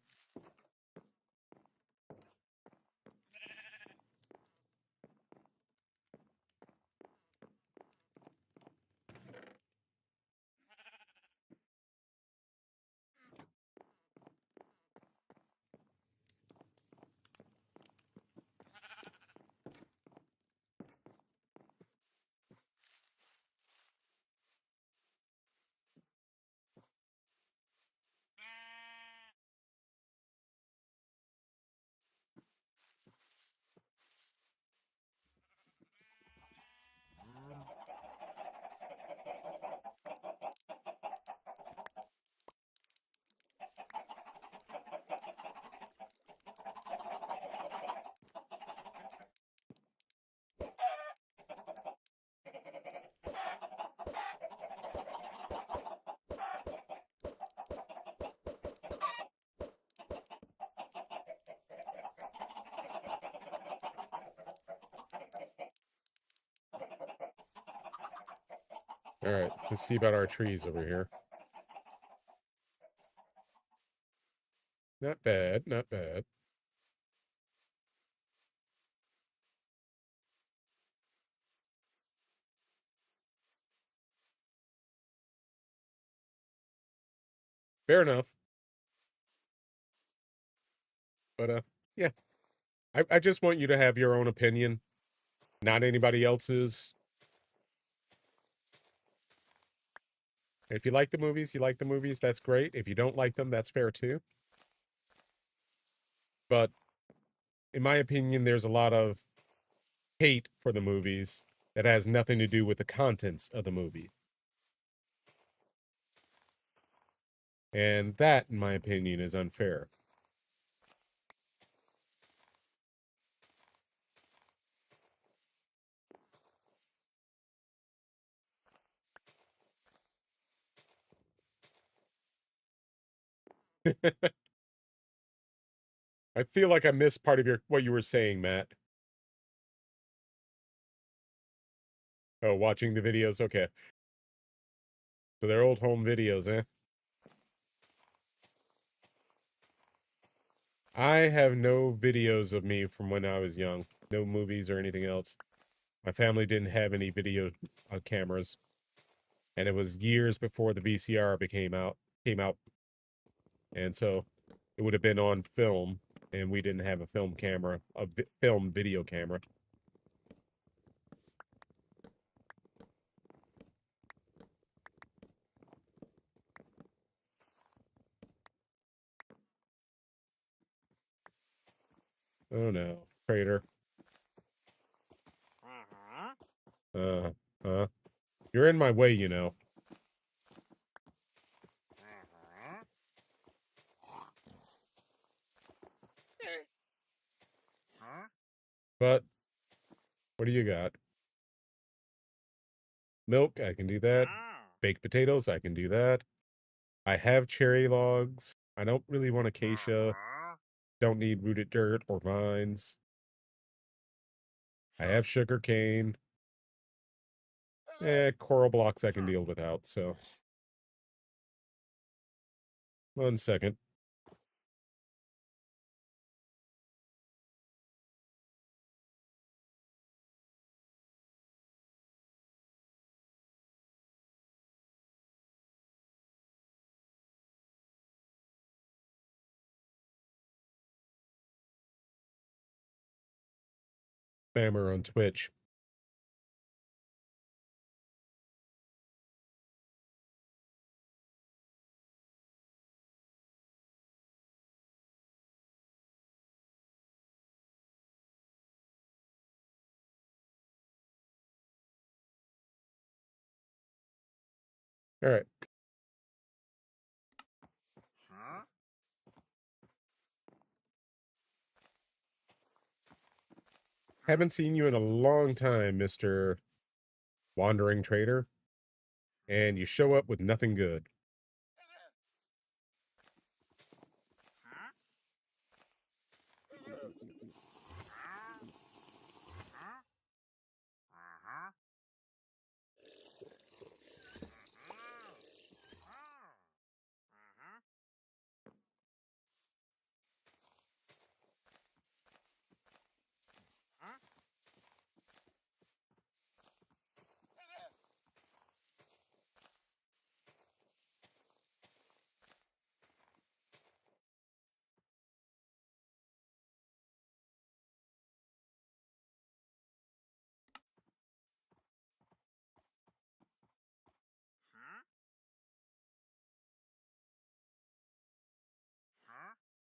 All right, let's see about our trees over here. Not bad, not bad. Fair enough. But yeah. I just want you to have your own opinion, not anybody else's. If you like the movies, you like the movies, that's great. If you don't like them, that's fair too. But in my opinion, there's a lot of hate for the movies that has nothing to do with the contents of the movie. And that, in my opinion, is unfair. I feel like I missed part of your what you were saying, Matt. Oh, watching the videos. Okay. So they're old home videos, eh? I have no videos of me from when I was young. No movies or anything else. My family didn't have any video cameras, and it was years before the VCR came out, and so it would have been on film, and we didn't have a film camera, film video camera. Oh no, traitor. Uh, you're in my way, you know. But what do you got? Milk, I can do that. Baked potatoes, I can do that. I have cherry logs. I don't really want acacia. Don't need rooted dirt or vines. I have sugar cane. Coral blocks I can deal without, so. 1 second. Spammer on Twitch. All right. Haven't seen you in a long time, Mr. Wandering Trader. And you show up with nothing good.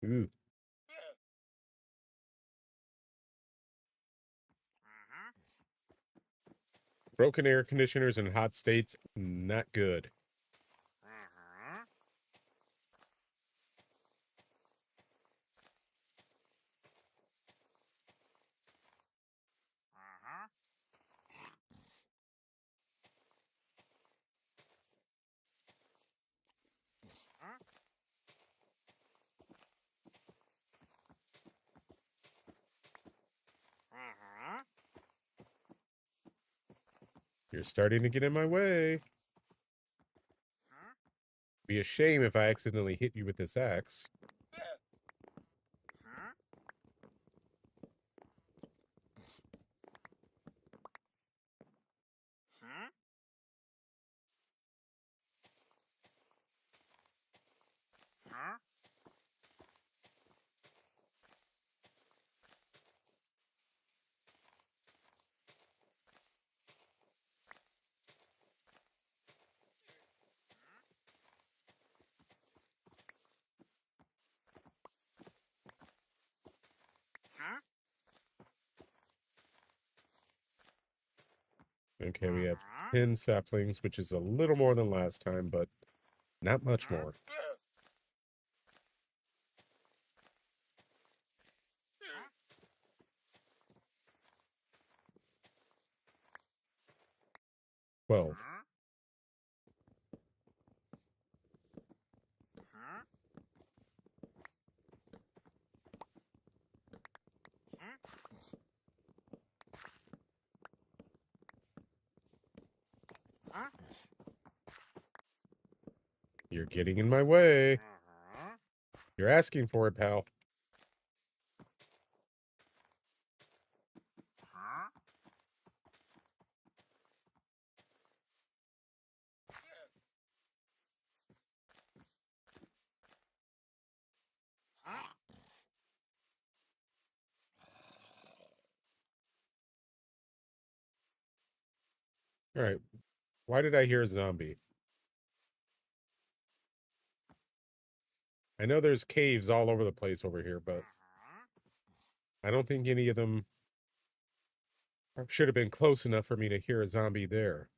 Ooh. Broken air conditioners in hot states, not good. You're starting to get in my way. Be a shame if I accidentally hit you with this axe. Okay, we have 10 saplings, which is a little more than last time, but not much more. Twelve. You're getting in my way. You're asking for it, pal. All right. Why did I hear a zombie? I know there's caves all over the place over here, but I don't think any of them should have been close enough for me to hear a zombie there.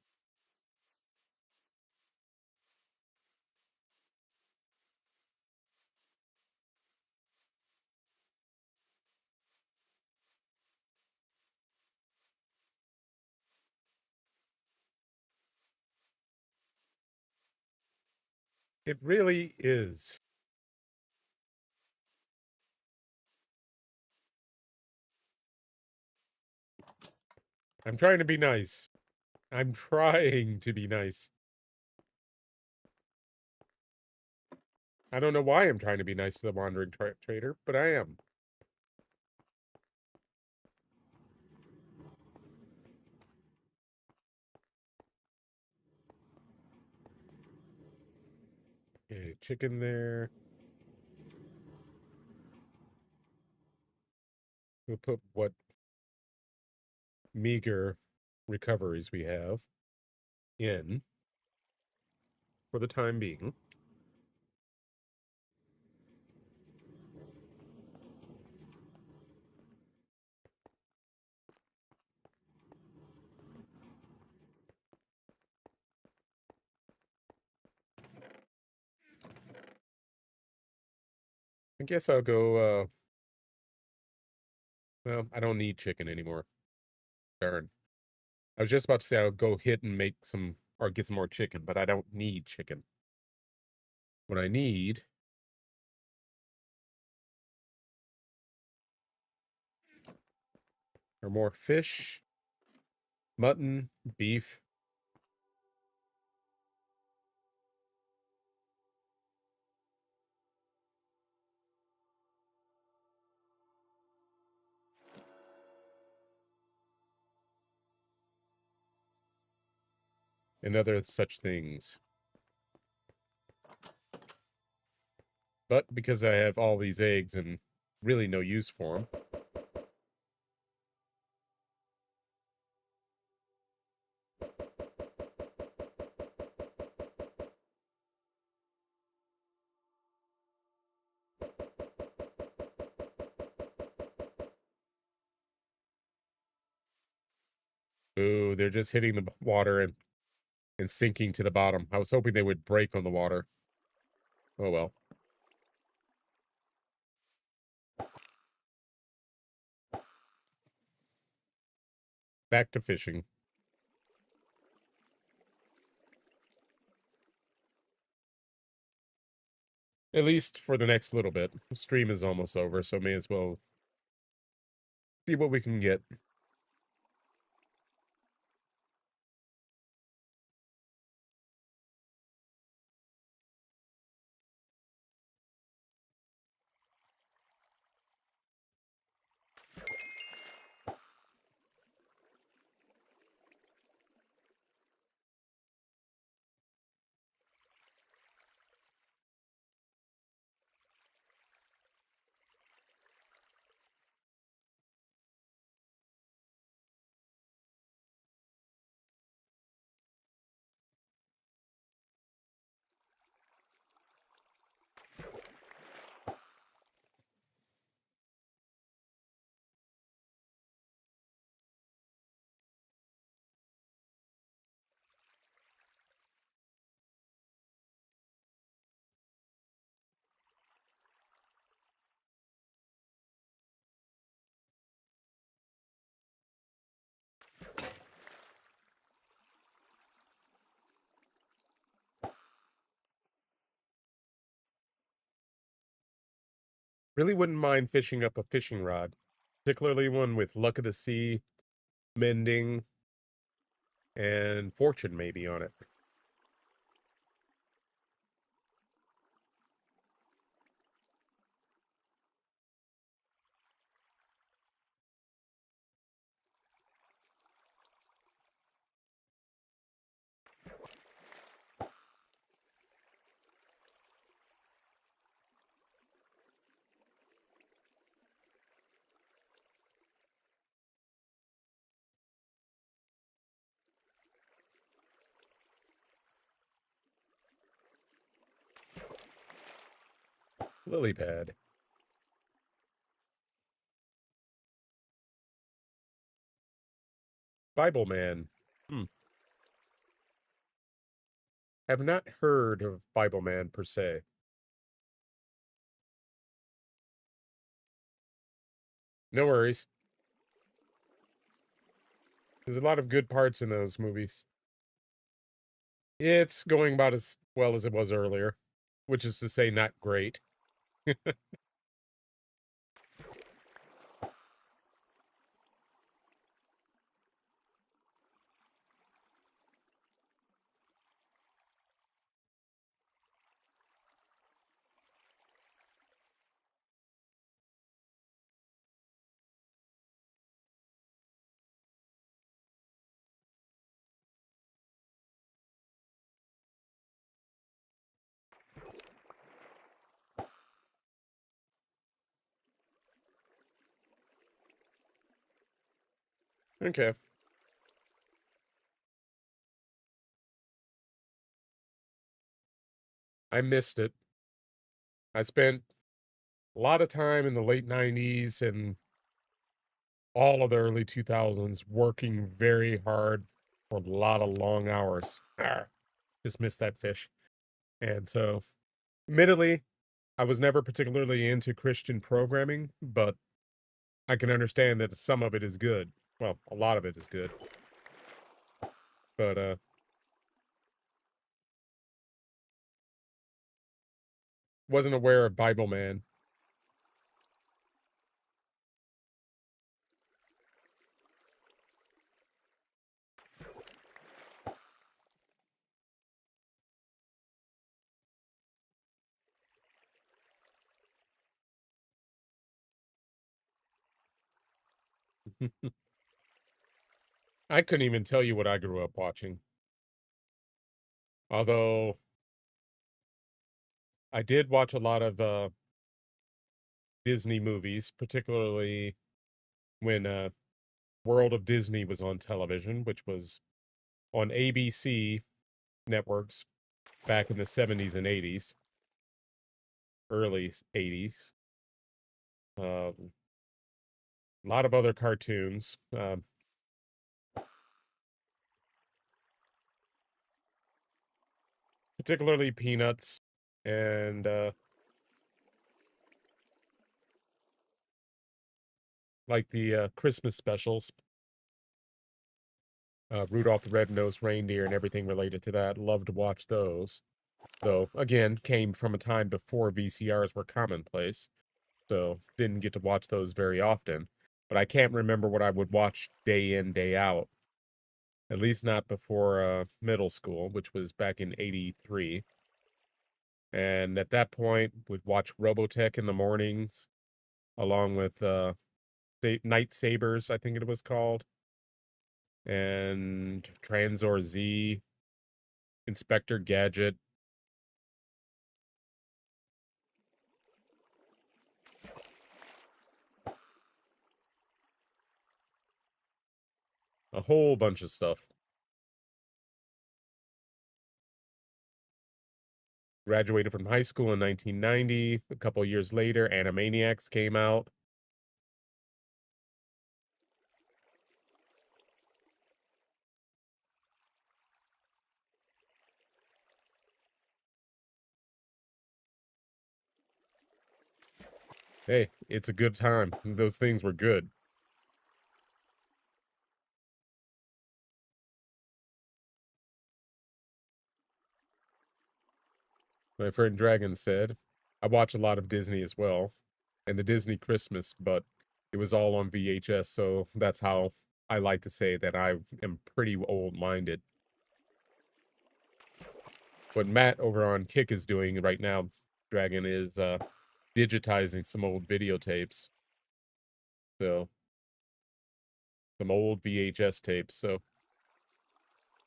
It really is. I'm trying to be nice. I'm trying to be nice. I don't know why I'm trying to be nice to the wandering trader, but I am. Okay, chicken there. We'll put what meager recoveries we have in for the time being. I guess I'll go, well, I don't need chicken anymore. Darn. I was just about to say I'll go hit and make some, or get some more chicken, but I don't need chicken. What I need are more fish, mutton, beef. And other such things. But because I have all these eggs and really no use for them, ooh, they're just hitting the water and sinking to the bottom. I was hoping they would break on the water. Oh well. Back to fishing. At least for the next little bit. Stream is almost over, so may as well see what we can get. Really wouldn't mind fishing up a fishing rod, particularly one with luck of the sea, mending, and fortune maybe on it. Lily pad. Bible man. Hmm. Have not heard of Bible man per se. No worries. There's a lot of good parts in those movies. It's going about as well as it was earlier, which is to say, not great. Okay. I missed it. I spent a lot of time in the late 90s and all of the early 2000s working very hard for a lot of long hours. Just missed that fish. And so, admittedly, I was never particularly into Christian programming, but I can understand that some of it is good. Well, a lot of it is good. But wasn't aware of Bible Man. I couldn't even tell you what I grew up watching. Although I did watch a lot of Disney movies, particularly when World of Disney was on television, which was on ABC networks back in the 70s and 80s, early 80s. A lot of other cartoons, particularly Peanuts and like the Christmas specials, Rudolph the Red-Nosed Reindeer and everything related to that. Loved to watch those. Though, again, came from a time before VCRs were commonplace, so didn't get to watch those very often. But I can't remember what I would watch day in, day out. At least not before middle school, which was back in '83. And at that point, would watch Robotech in the mornings, along with Night Sabers, I think it was called, and Transor Z, Inspector Gadget, a whole bunch of stuff. Graduated from high school in 1990. A couple years later, Animaniacs came out. Hey, it's a good time. Those things were good. My friend Dragon said, I watch a lot of Disney as well, and the Disney Christmas, but it was all on VHS, so that's how I like to say that I am pretty old-minded. What Matt over on Kick is doing right now, Dragon, is digitizing some old videotapes. So, some old VHS tapes. So,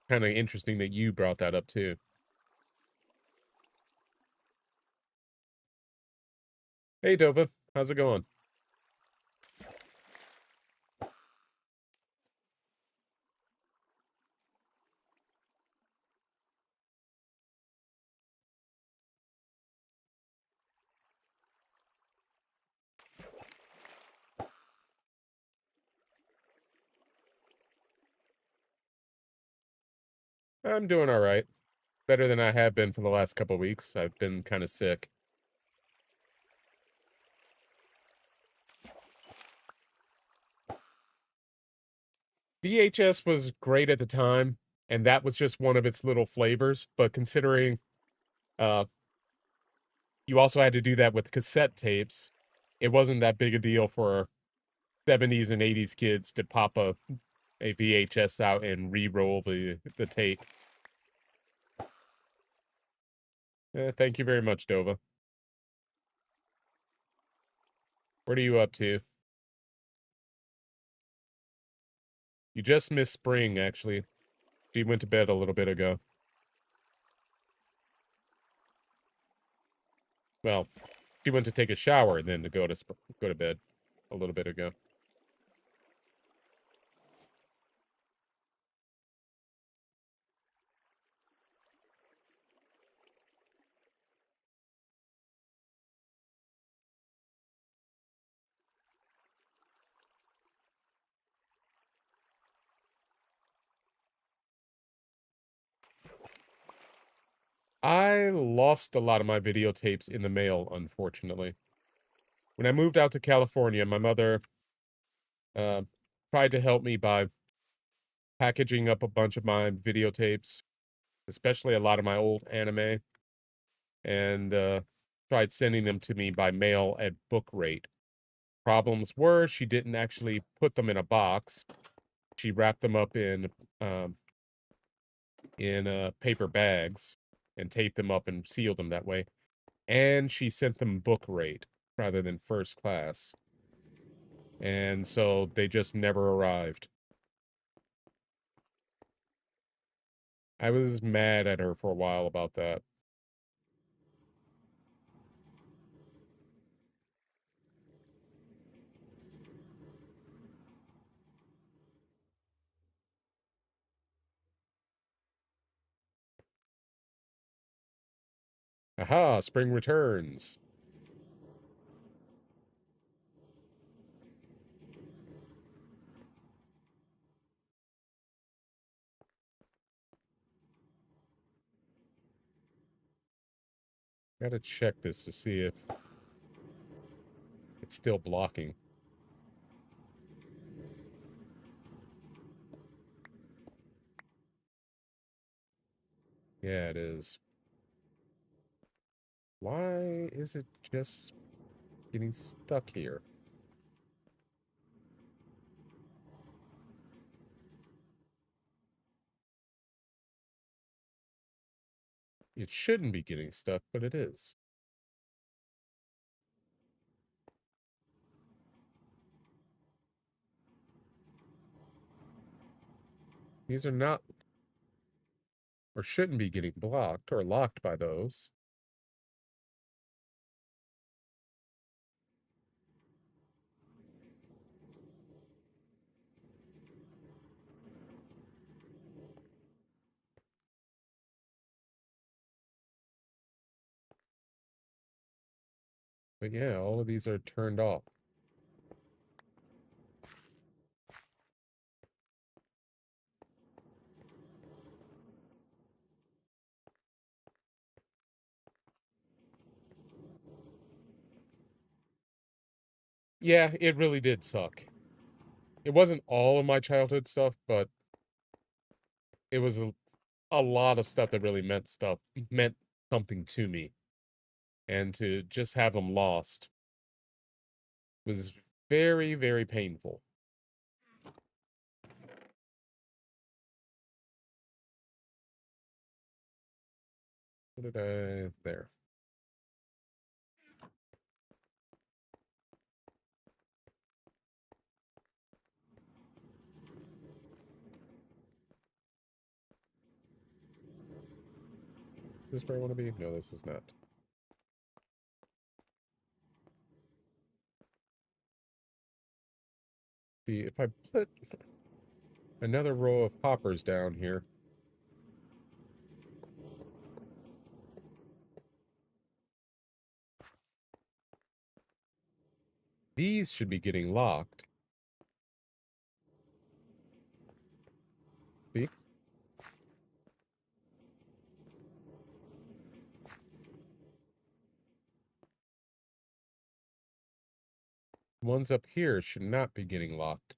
kind of interesting that you brought that up too. Hey, Dova, how's it going? I'm doing all right. Better than I have been for the last couple weeks. I've been kind of sick. VHS was great at the time, and that was just one of its little flavors. But considering uh, you also had to do that with cassette tapes, it wasn't that big a deal for 70s and 80s kids to pop a VHS out and re-roll the tape. Thank you very much, Dova. What are you up to? You just missed Spring, actually. She went to bed a little bit ago. Well, she went to take a shower and then to go to bed a little bit ago. I lost a lot of my videotapes in the mail, unfortunately. When I moved out to California, my mother uh, tried to help me by packaging up a bunch of my videotapes, especially a lot of my old anime, and tried sending them to me by mail at book rate. Problems were she didn't actually put them in a box. She wrapped them up um, in paper bags and taped them up and sealed them that way. And she sent them book rate rather than first class. And so they just never arrived. I was mad at her for a while about that. Aha, spring returns. Gotta check this to see if it's still blocking. Yeah, it is. Why is it just getting stuck here? It shouldn't be getting stuck, but it is. These are not, or shouldn't be getting blocked or locked by those. But yeah, all of these are turned off. Yeah, it really did suck. It wasn't all of my childhood stuff, but it was a lot of stuff that really meant something to me. And to just have them lost was very, very painful. What did I there? Is this where I want to be? No, this is not. See, if I put another row of hoppers down here, these should be getting locked. See? Ones up here should not be getting locked.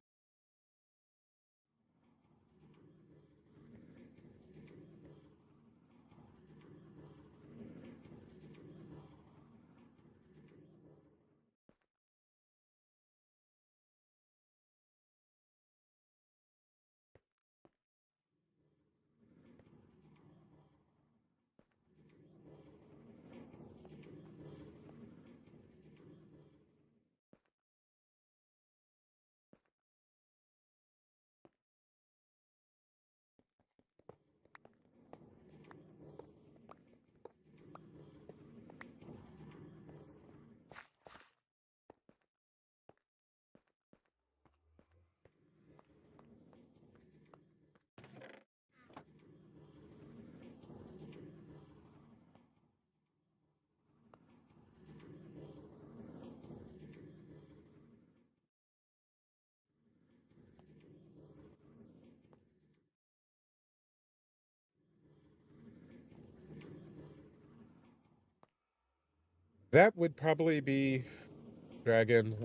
That would probably be Dragon,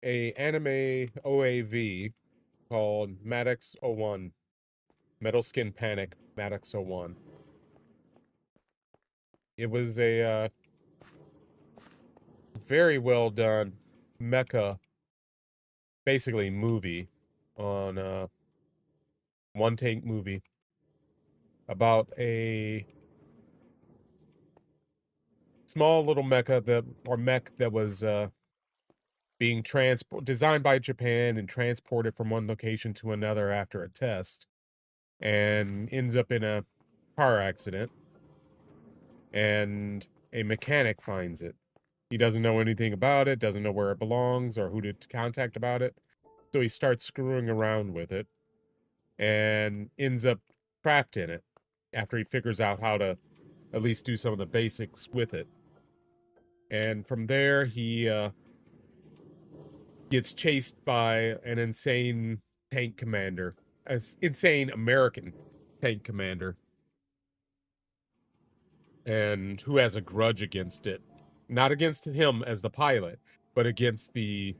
a anime OAV called Maddox 01. Metal Skin Panic Maddox 01. It was a very well done mecha, basically movie on one take movie about a small little mecha that or mech that was being designed by Japan and transported from one location to another after a test, and ends up in a car accident, and a mechanic finds it. He doesn't know anything about it, doesn't know where it belongs or who to contact about it. So he starts screwing around with it and ends up trapped in it after he figures out how to at least do some of the basics with it. And from there, he gets chased by an insane tank commander, an insane American tank commander, and who has a grudge against it. Not against him as the pilot, but against the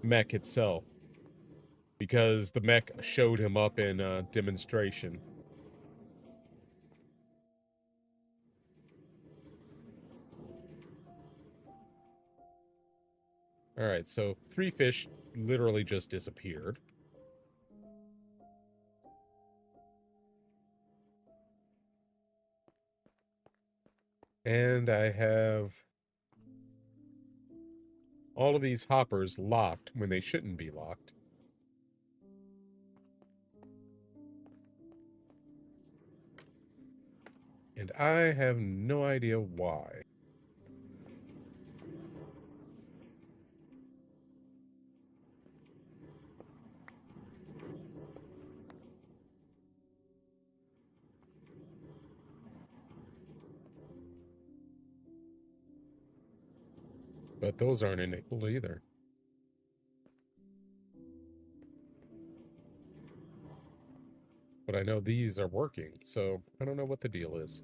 mech itself, because the mech showed him up in a demonstration. All right, so 3 fish literally just disappeared. And I have all of these hoppers locked when they shouldn't be locked. And I have no idea why. But those aren't enabled either. But I know these are working, so I don't know what the deal is.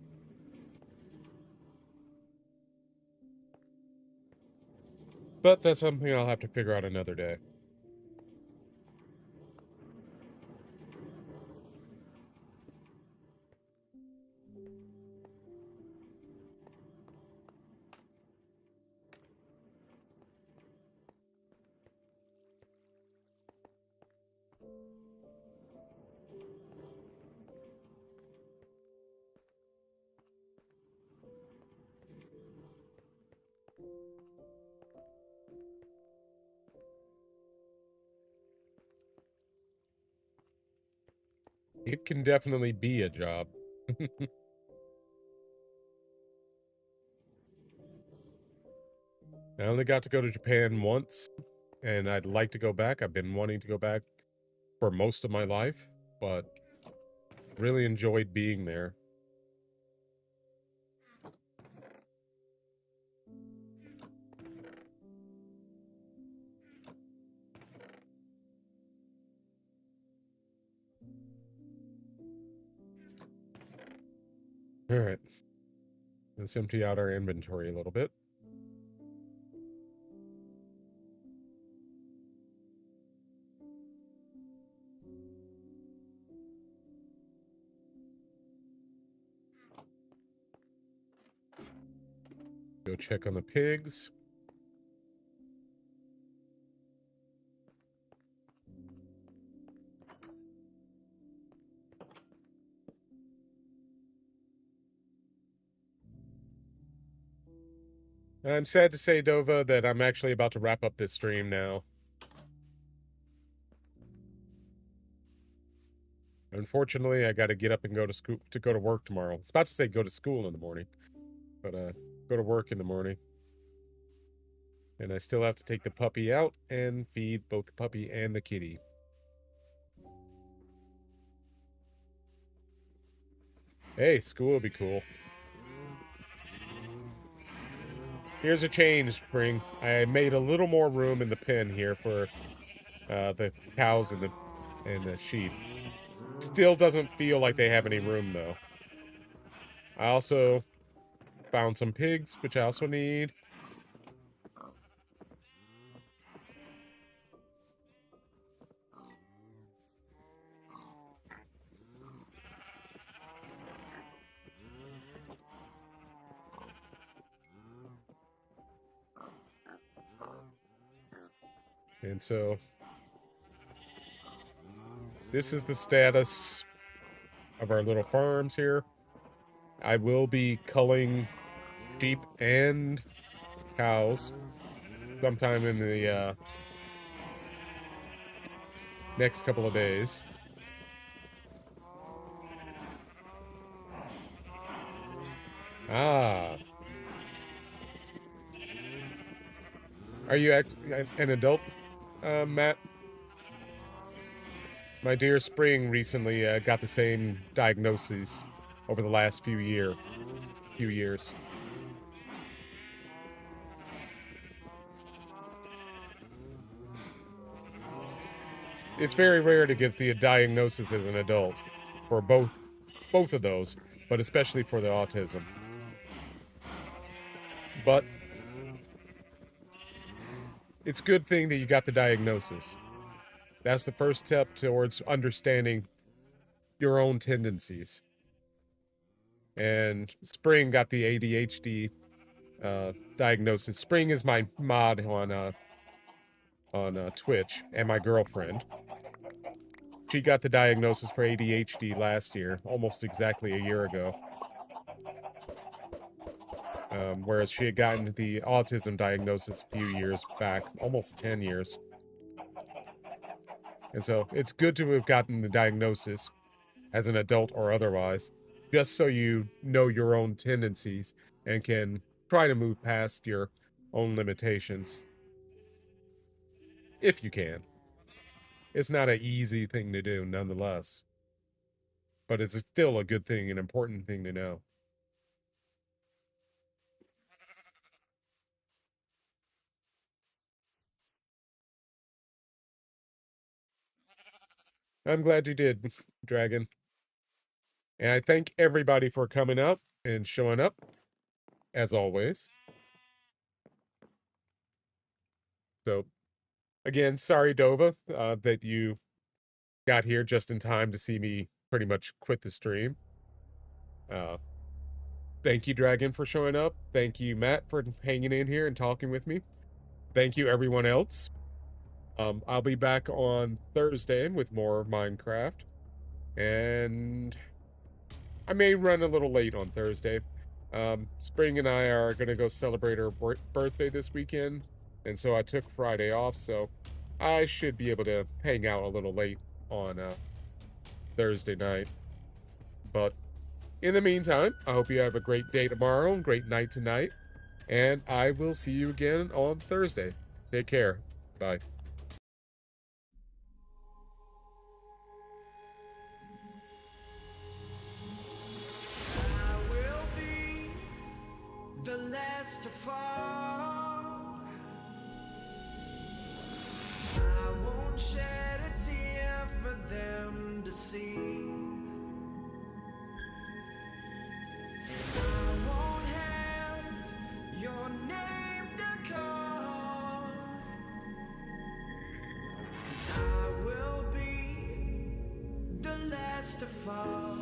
But that's something I'll have to figure out another day. It can definitely be a job. I only got to go to Japan once, and I'd like to go back. I've been wanting to go back for most of my life, but really enjoyed being there. All right. Let's empty out our inventory a little bit. Go check on the pigs. I'm sad to say, Dova, that I'm actually about to wrap up this stream now. Unfortunately, I got to get up and go to work tomorrow. I was about to say go to school in the morning, but go to work in the morning. And I still have to take the puppy out and feed both the puppy and the kitty. Hey, school will be cool. Here's a change, Spring. I made a little more room in the pen here for the cows and the sheep. Still doesn't feel like they have any room, though. I also found some pigs, which I also need. And so this is the status of our little farms here. I will be culling sheep and cows sometime in the next couple of days. Ah. Are you an adult, Matt? My dear Spring recently got the same diagnosis over the last few years. It's very rare to get the diagnosis as an adult for both of those, but especially for the autism. But it's a good thing that you got the diagnosis. That's the first step towards understanding your own tendencies. And Spring got the ADHD diagnosis. Spring is my mod on Twitch, and my girlfriend. She got the diagnosis for ADHD last year, almost exactly a year ago. Whereas she had gotten the autism diagnosis a few years back, almost 10 years. And so it's good to have gotten the diagnosis as an adult or otherwise, just so you know your own tendencies and can try to move past your own limitations. If you can. It's not an easy thing to do, nonetheless. But it's still a good thing, an important thing to know. I'm glad you did, Dragon. And I thank everybody for coming up and showing up, as always. So, again, sorry, Dova, that you got here just in time to see me pretty much quit the stream. Thank you, Dragon, for showing up. Thank you, Matt, for hanging in here and talking with me. Thank you, everyone else. I'll be back on Thursday with more Minecraft. And I may run a little late on Thursday. Spring and I are going to go celebrate her birthday this weekend. And so I took Friday off, so I should be able to hang out a little late on Thursday night. But in the meantime, I hope you have a great day tomorrow and great night tonight. And I will see you again on Thursday. Take care. Bye. I will be the last to fall. I won't shed a tear for them to see. I won't have your name to call. 'Cause I will be the last to fall.